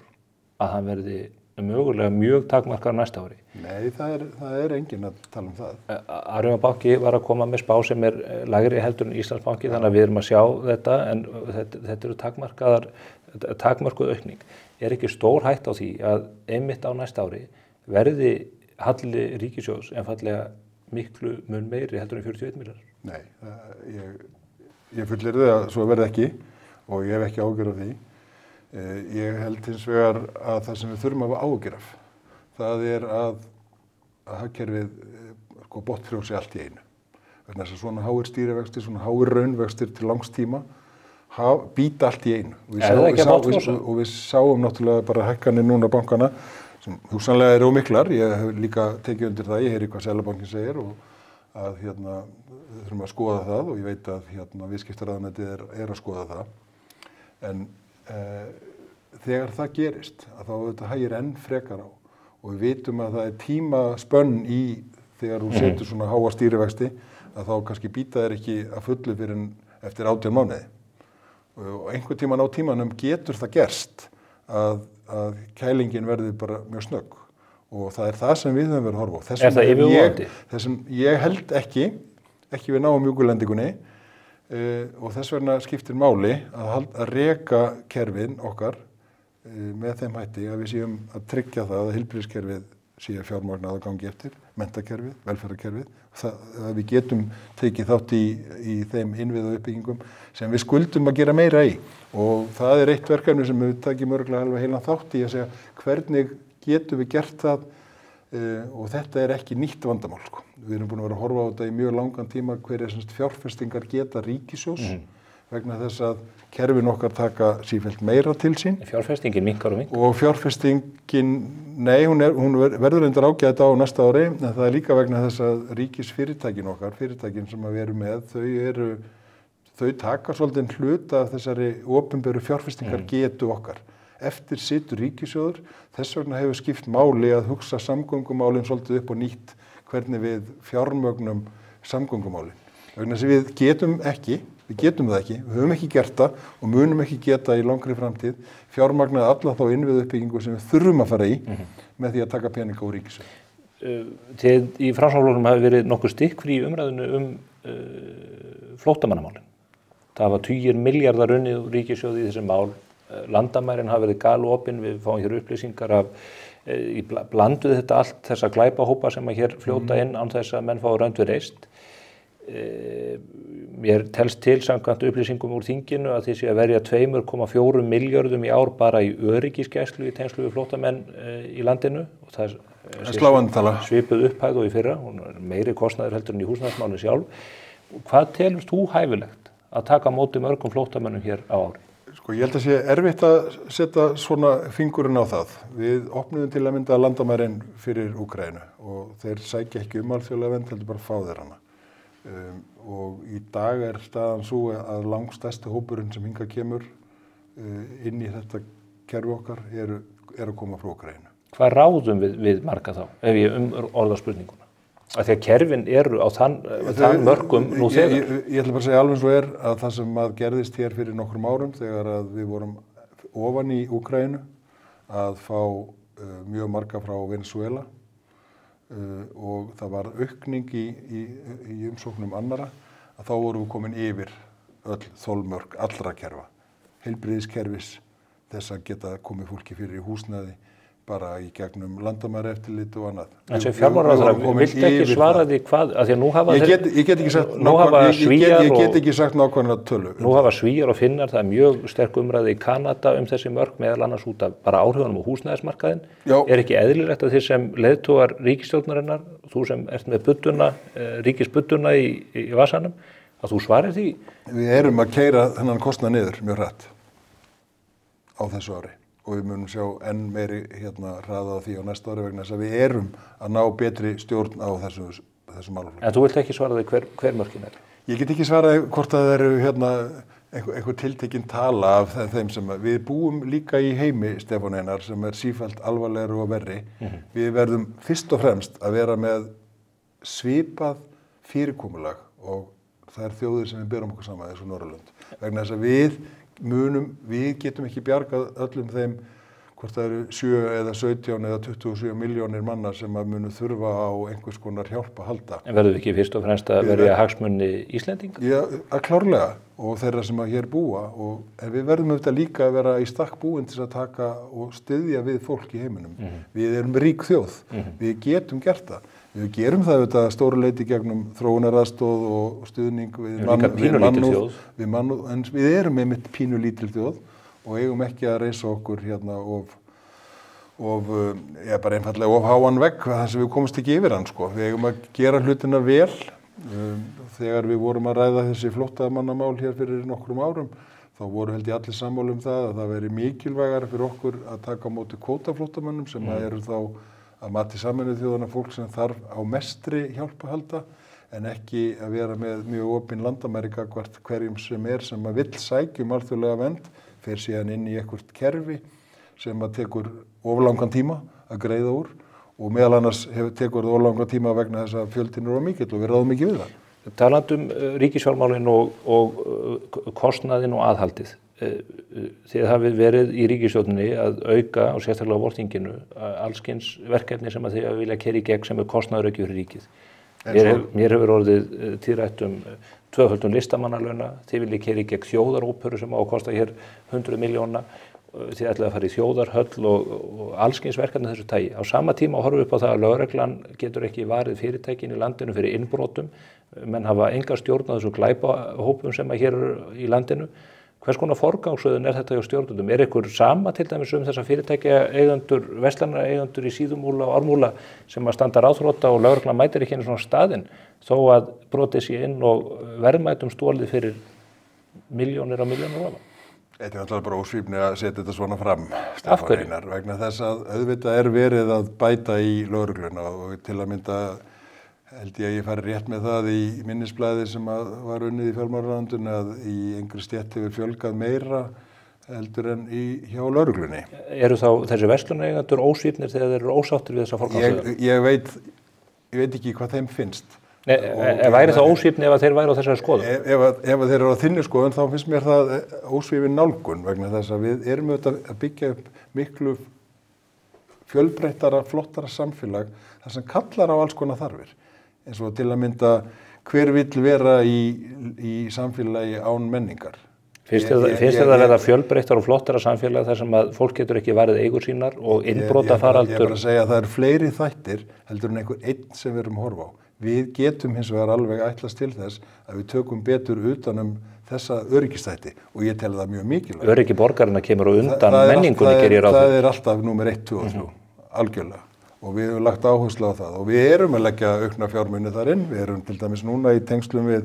að hann verði mögulega mjög takmarkaður næsta ári. Nei, það er enginn að tala um það. Arion banki var að koma með spá sem er lægri heldur en Íslandsbanki, þannig að við erum að sjá þetta, en þetta eru takmörkuð aukning. Er ekki stór hætt á því að einmitt á næsta ári verði halli ríkissjóðs einfaldlega miklu mun meiri heldur en 41 milljarðar? Nei, ég fullyri að svo verði ekki og ég hef ekki áhyggjur af því. Ég held hins vegar að það sem við þurfum að hafa áhyggjur af, það er að hagkerfið botnfrjósi allt í einu. Vegna þess að svona háir stýrivextir, svona háir raunvextir til langs tíma býta allt í einu. Og við sáum náttúrulega bara hækkanir núna bankana sem hugsanlega eru ómiklar. Ég hef líka tekið undir það, ég heyri hvað Seðlabankinn segir og að við þurfum að skoða það og ég veit að viðskiptaráðuneytið er að skoða það. En þegar það gerist að þá þetta hægir enn frekar á og við vitum að það er tímaspönn í þegar þú setur svona háa stýrivexti að þá kannski býta þér ekki að fullu fyrir eftir 18 mánuði og einhvern tímann á tímanum getur það gerst að kælingin verði bara mjög snögg og það er það sem við höfum verið að horfa á. Er það yfirvofandi? Þessum ég held ekki við náum mjúkulendingunni. Og þess vegna skiptir máli að reka kerfin okkar með þeim hætti að við séum að tryggja það að heilbrigðiskerfið sé fjármagnað að gangi eftir, menntakerfið, velferðarkerfið, að við getum tekið þátt í þeim innviða uppbyggingum sem við skuldum að gera meira í. Og það er eitt verkefni sem við takjum örgulega alveg heilan þátt í að segja hvernig getum við gert það og þetta er ekki nýtt vandamál. Við erum búin að vera að horfa á þetta í mjög langan tíma hverja fjárfestingar geta ríkissjóðs vegna þess að kerfin okkar taka sífellt meira til sín. Fjárfestingin minnkar og minnkar. Og fjárfestingin, nei, hún verður reyndar ágæta á næsta ári, en það er líka vegna þess að ríkisfyrirtækin okkar, fyrirtækin sem við erum með, þau taka svolítið hluta af þessari opinberu fjárfestingar getu okkar. Eftir situr ríkissjóður, þess vegna hefur skipt máli að hugsa samgöngumálin svolítið upp og nýtt hvernig við fjármögnum samgöngumálin. Vegna þess að við getum það ekki, við höfum ekki gert það og munum ekki geta í langri framtíð fjármagnað alla þá innviðauppbyggingu sem við þurfum að fara í með því að taka peninga úr ríkissjóði. Þið í Framsóknarflokknum hafi verið nokkuð stikkfrí umræðinu flóttamannamálin. Það var tugir milljarðar unnið úr ríkissjóði í þessum mál. Landamærin hafa verið galopin, við fáum hér upplýsingar af blanduð þetta allt þessa glæpahópa sem að hér fljóta inn án þess að menn fá rönd við reist. Mér telst til samkvæmt upplýsingum úr þinginu að þið sé að verja 2,4 milljörðum í ár bara í öryggisgæslu í tengslu við flóttamenn í landinu og það er svipuð upphæð og í fyrra, hún er meiri kostnaður heldur en í húsnæðismálinu sjálf. Hvað telst þú hæfilegt að taka á móti mörgum flóttamennum hér á ári? Ég held að sé erfitt að setja svona fingurinn á það. Við opnuðum til að mynda landamærin fyrir Úkraínu og þeir sækja ekki alþjóðlega vernd, heldur bara fá þeir hana. Og í dag er staðan svo að langstærsti hópurinn sem hingað kemur inn í þetta kerfi okkar er að koma frá Úkraínu. Hvað ráðum við marga þá, ef ég orða spurninguna? Að því að kerfin eru á þann mörgum nú þegar. Ég ætla bara að segja alveg svo að það sem gerðist hér fyrir nokkrum árum þegar að við vorum ofan í Úkraínu að fá mjög marga frá Venezuela og það var aukning í umsóknum annara að þá vorum við komin yfir öll þolmörk allra kerfa. Heilbrigðiskerfis, þess að geta komið fólki fyrir í húsnæði, bara í gegnum landamæraeftirlit og annað. En sem fjármálaráðherra, viltu ekki svara því hvað, af því að nú hafa ég get ekki sagt nákvæmlega tölu. Nú hafa Svíar og Finnar, það mjög sterk umræða í Kanada þessi mörk, meðal annars út af bara áhrifunum á húsnæðismarkaðinn. Er ekki eðlilegt að þið sem leiðtogar ríkisstjórnarinnar, þú sem ert með budduna, ríkisbudduna í vasanum, að þú svarir því? Við erum að keyra þennan kostnað niður mjög hratt á þessu ári. Og við munum sjá enn meiri hraða á því á næsta ári vegna þess að við erum að ná betri stjórn á þessu málaflokki. En þú vilt ekki svara því hver mörkin er? Ég get ekki svarað hvort að það eru einhver tiltekin tala af þeim sem við búum líka í heimi, Stefán Einar, sem sífellt alvarlegri og verri. Við verðum fyrst og fremst að vera með svipað fyrirkomulag og það þjóðir sem við berum okkur saman þessu Norðurlönd. Vegna þess að við getum ekki bjargað öllum þeim, hvort það eru 7 eða 17 eða 27 milljónir manna sem munu þurfa á einhvers konar hjálp að halda. En verður við ekki fyrst og fremst að verja hagsmuni Íslendinga? Já, klárlega, og þeirra sem hér búa. En við verðum auðvitað líka að vera í stakk búin til að taka og styðja við fólk í heiminum. Við erum rík þjóð, við getum gert það. Við gerum það auðvitað stóru leyti gegnum þróunaraðstoð og stuðning við mannúð, en við erum einmitt pínulítil þjóð og eigum ekki að reisa okkur bara einfallega of háan vegg þar sem við komumst ekki yfir hann, sko. Við eigum að gera hlutina vel. Þegar við vorum að ræða þessi flóttamannamál hér fyrir nokkrum árum, þá voru held ég allir sammála það að það veri mikilvægara fyrir okkur að taka á móti kvótaflóttamönnum sem eru þá að mati Sameinuðu þjóðanna fólk sem þarf á mestri hjálp að halda en ekki að vera með mjög opin landamæri gagnvart hverjum sem vill sækja alþjóðlega vernd, fer síðan inn í eitthvert kerfi sem tekur oflangan tíma að greiða úr og meðal annars tekur það oflangan tíma vegna þess að fjöldin er of mikill og við ráðum ekki við það. Talandi ríkisfjármálin og kostnaðinn og aðhaldið. Þið hafið verið í ríkisstjórninni að auka á sérstaklega vorþinginu allskyns verkefni sem að þið vilja keyra í gegn sem kostnaðarauki fyrir ríkið. Mér hefur orðið tíðrætt tvöföldun listamannalauna, þið viljið keyra í gegn þjóðaróperu sem á að kosta hér 100 milljóna, þið ætlaði að fara í þjóðarhöll og allskyns verkefni þessu tagi. Á sama tíma horfum við upp á það að lögreglan getur ekki varið fyrirtækin í landinu fyrir innbrotum, menn hafa enga stjórn á þessu glæpahópum sem hér eru í landinu. Hvers konar forgangsröðun er þetta hjá stjórnvöldum? Er ykkur sama til dæmis þessa fyrirtækja eigendur, verslanareigendur í Síðumúla og Ármúla sem að standa ráðþrota og lögreglan mætir ekki einu svona staðinn þó að brotið sé inn og verðmætum stólið fyrir milljónir á milljónir ofan? Þetta er alltaf bara ósvífni að setja þetta svona fram, Stefán Einar, vegna þess að auðvitað er verið að bæta í lögregluna og til að mynda held ég fari rétt með það í minnisblaði sem var unnið í fjármálaráðuneytinu að í einhverju stétt hefur fjölgað meira heldur en hjá lögreglunni. Eru þá þessi verslunareigendur ósvífnir þegar þeir eru ósáttir við þessa forgangsröðun? Ég veit ekki hvað þeim finnst. Væri það ósvífni ef þeir væri á þessari skoðun? Ef þeir eru á þinni skoðun þá finnst mér það ósvífin nálgun vegna þess að við erum auðvitað að byggja upp miklu fjölbreyttara, flottara samfélag þar sem kallar á alls konar þarfir. Eins og til að mynda hver vill vera í samfélagi án menningar. Finnst þér það að vera fjölbreyttar og flottara samfélag þar sem að fólk getur ekki varið eigur sínar og innbrota faraldur? Ég er bara að segja að það eru fleiri þættir heldur en einhver einn sem við erum að horfa á. Við getum hins vegar alveg ætlast til þess að við tökum betur utan þessa öryggisþætti og ég tel það mjög mikilvægt. Öryggi borgarina kemur á undan menningunni gerir ég ráð fyrir. Það er alltaf númer 1, 2 og 3, algjörlega. Og við hefum lagt áherslu á það og við erum að leggja aukna fjármuni þar inn. Við erum til dæmis núna í tengslum við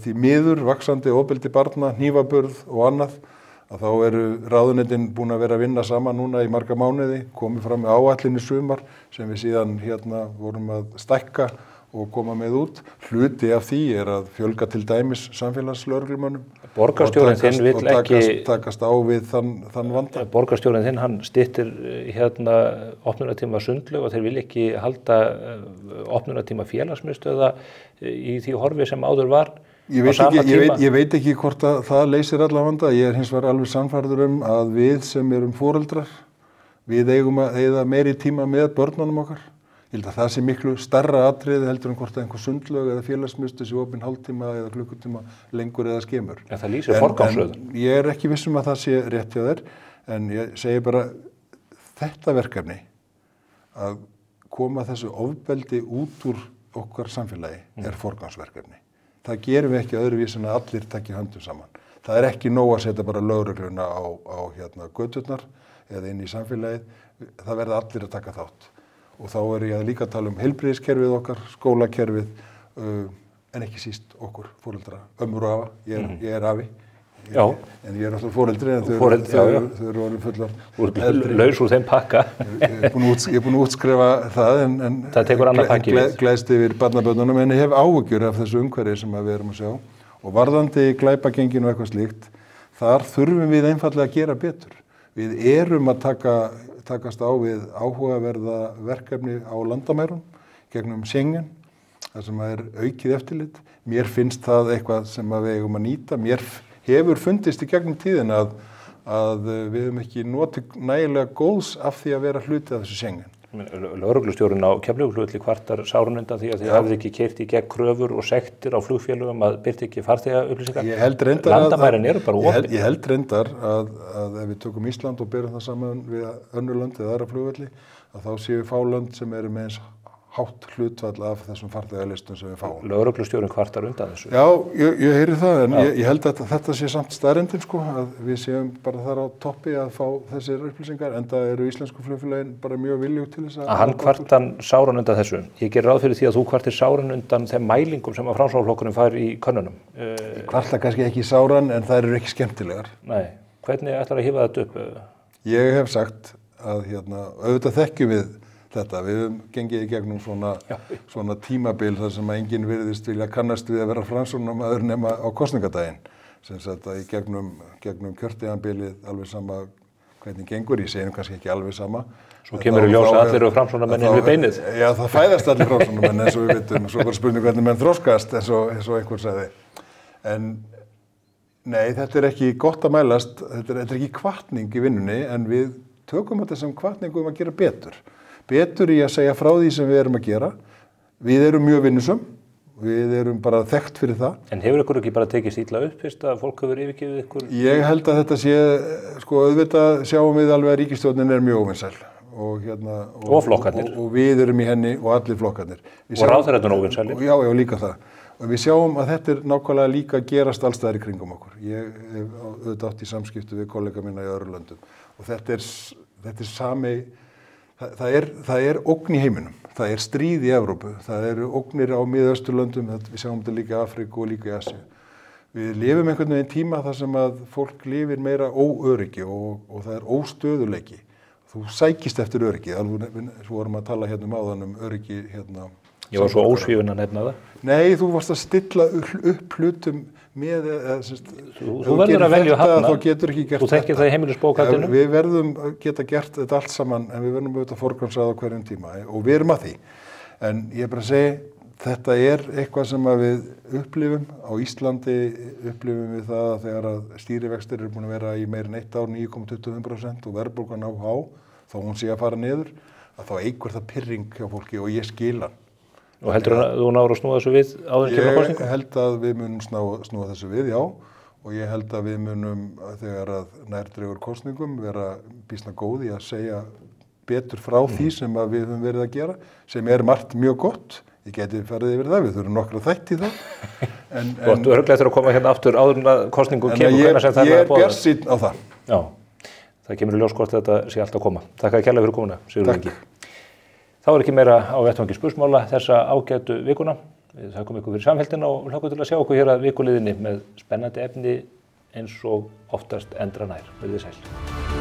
því miður vaxandi ofbeldi barna, hnífaburð og annað að þá eru ráðuneytin búin að vera að vinna saman núna í marga mánuði, komið fram með áætlun í sumar sem við síðan vorum að stækka og koma með út. Hluti af því er að fjölga til dæmis samfélagslögreglumönnum Borgarstjórinn þinn vill ekki takast á við þann vanda. Borgarstjórinn þinn hann styttir opnunartíma sundlaug og þeir vil ekki halda opnunartíma félagsmiðstöða í því horfi sem áður var. Ég veit ekki hvort að það leysir alla vanda. Ég er hins vegar alveg sannfærður að við sem erum foreldrar, við eigum að eyða meiri tíma með börnunum okkar. Ég held að það sé miklu stærra atriði heldur en hvort að einhver sundlaug eða félagsmiðstöð sé opin hálftíma eða klukkutíma lengur eða skemur. En það lýsir forgangsröðun. Ég er ekki viss að það sé rétt hjá þér, en ég segi bara þetta verkefni að koma þessu ofbeldi út úr okkar samfélagi forgangsverkefni. Það gerum við ekki öðruvísi en að allir taki höndum saman. Það er ekki nóg að setja bara lögregluna á göturnar eða inn í samfélagið. Það verða allir að taka þátt. Og þá er ég líka að tala heilbrigðiskerfið okkar, skólakerfið, en ekki síst okkur, foreldra, ömmur og afa. Ég er afi. En ég er alltaf foreldri, en þau eru orðin fullar. Þú ert laus úr þeim pakka. Ég er búin að útskrifa það, en það tekur annað pakki við. Gleðst yfir barnabörnunum, en ég hef áhyggjur af þessu umhverfi sem við erum að sjá. Og varðandi glæpagenginu og eitthvað slíkt, þar þurfum við einfallega að gera betur. Við erum að takast á við áhugaverða verkefni á landamærum, gegnum Schengen, þar sem er aukið eftirlit. Mér finnst það eitthvað sem við eigum að nýta. Mér hefur fundist í gegnum tíðin að við höfum ekki notið nægilega góðs af því að vera hluti af þessu Schengen. Lögreglustjórinn á Keflavíkurflugvelli kvartar sárun undan því að þið hafið ekki keyrt í gegn kröfur og sektir á flugfélögum að birta ekki farþegaupplýsingar. Landamærin eru bara opin. Ég held reyndar að ef við tökum Ísland og berum það saman við önnur lönd eða aðra flugvelli, að þá séu fá lönd sem eru með eins hátt hlutfall af þessum farþegalistum sem við fáum. Lögreglustjórinn kvartar undan þessu. Já, ég heyri það, en ég held að þetta sé samt staðreyndin, sko, að við séum bara þar á toppi að fá þessir upplýsingar, enda eru íslensku flugfélögin bara mjög viljug til þess að... Hann kvartan sáran undan þessu. Ég ger ráð fyrir því að þú kvartir sáran undan þeim mælingum sem að Framsóknarflokkurinn fær í könnunum. Ég kvarta kannski ekki sáran, en það eru ekki skemmtilegar. Nei. Hvernig ætlar að hifa þetta upp? Ég hef sagt að auðvitað þekkjum við þetta. Við höfum gengið í gegnum svona tímabil þar sem að enginn virðist vilja kannast við að vera framsóknarmaður nema á kosningadaginn. Sem sagt að í gegnum kjörtíðanbilið alveg sama hvernig gengur, ég segi kannski ekki alveg sama. Svo kemur í ljós að allir eru framsóknarmenn við beinið. Já, það fæðast allir framsóknarmenn eins og við vitum. Svo bara spurning hvernig menn þroskast eins og einhver sagði. En nei, þetta er ekki gott að mælast, þetta er ekki hvatning í vinnunni, en við tökum þetta sem hvatningu að gera betur. Betur í að segja frá því sem við erum að gera. Við erum mjög vinnusöm, við erum bara þekkt fyrir það. En hefur ykkur ekki bara tekist illa upp fyrst að fólk hefur yfirgefið ykkur? Ég held að þetta sé, sko, auðvitað sjáum við alveg að ríkisstjórnin er mjög óvinsæl. Og flokkarnir. Og við erum í henni og allir flokkarnir. Og ráðherrarnir óvinsælir. Já, líka það. Og við sjáum að þetta er nákvæmlega líka að gerast alls staðar í kringum okkur. Ég hef auðvitað átt í samskiptu við kollega mína í öðrum löndum. Og þetta er sami... Það er ógn í heiminum, það er stríð í Evrópu, það eru ógnir á Miðausturlöndum, við sjáum þetta líka í Afríku og líka í Asíu. Við lifum einhvern veginn tíma þar sem að fólk lifir meira óöryggi og það er óstöðuleiki. Þú sækist eftir öryggi, svo vorum að tala áðan öryggi Ég var svo ósvífinn að nefna það. Nei, þú varst að stilla upp hlutum með... Þú verður að velja hafna. Þá getur ekki gert þetta. Þú þekkir það í heimilisbókhaldinu. Við verðum að geta gert þetta allt saman, en við verðum auðvitað forgangsraða á hverjum tíma og við erum að því. En ég er bara að segja, þetta er eitthvað sem við upplifum. Á Íslandi upplifum við það að þegar að stýrivextir eru búin að vera í meira en 1 ár 9,25% og verðbólgan á há, þá hún sé að fara niður, að þá eykur það pirring hjá fólki og ég skil hann. Og heldur þú náður að snúa þessu við áður en kemur kosningum? Ég held að við munum snúa þessu við, já. Og ég held að við munum, þegar að nær dregur kosningum, vera býsna góð í að segja betur frá því sem að við höfum verið að gera, sem er margt mjög gott. Ég geti farið yfir það, við þurfum nokkra þætti í það. Gott, þú örugglega eftir að koma hérna aftur áður en að kosningum kemur. Ég er bjartsýnn á það. Já, það kemur í ljós hvort þetta sé allt að koma. Takk kærlega fyrir komuna, Sigurður Ingi. Þá er ekki meira á vettvangi spursmála þessa ágætu vikuna. Við þakkum ykkur fyrir samfélgina og hlökkum til að sjá okkur hér að vikuliðinni með spennandi efni eins og oftast endra nær. Verið sæl.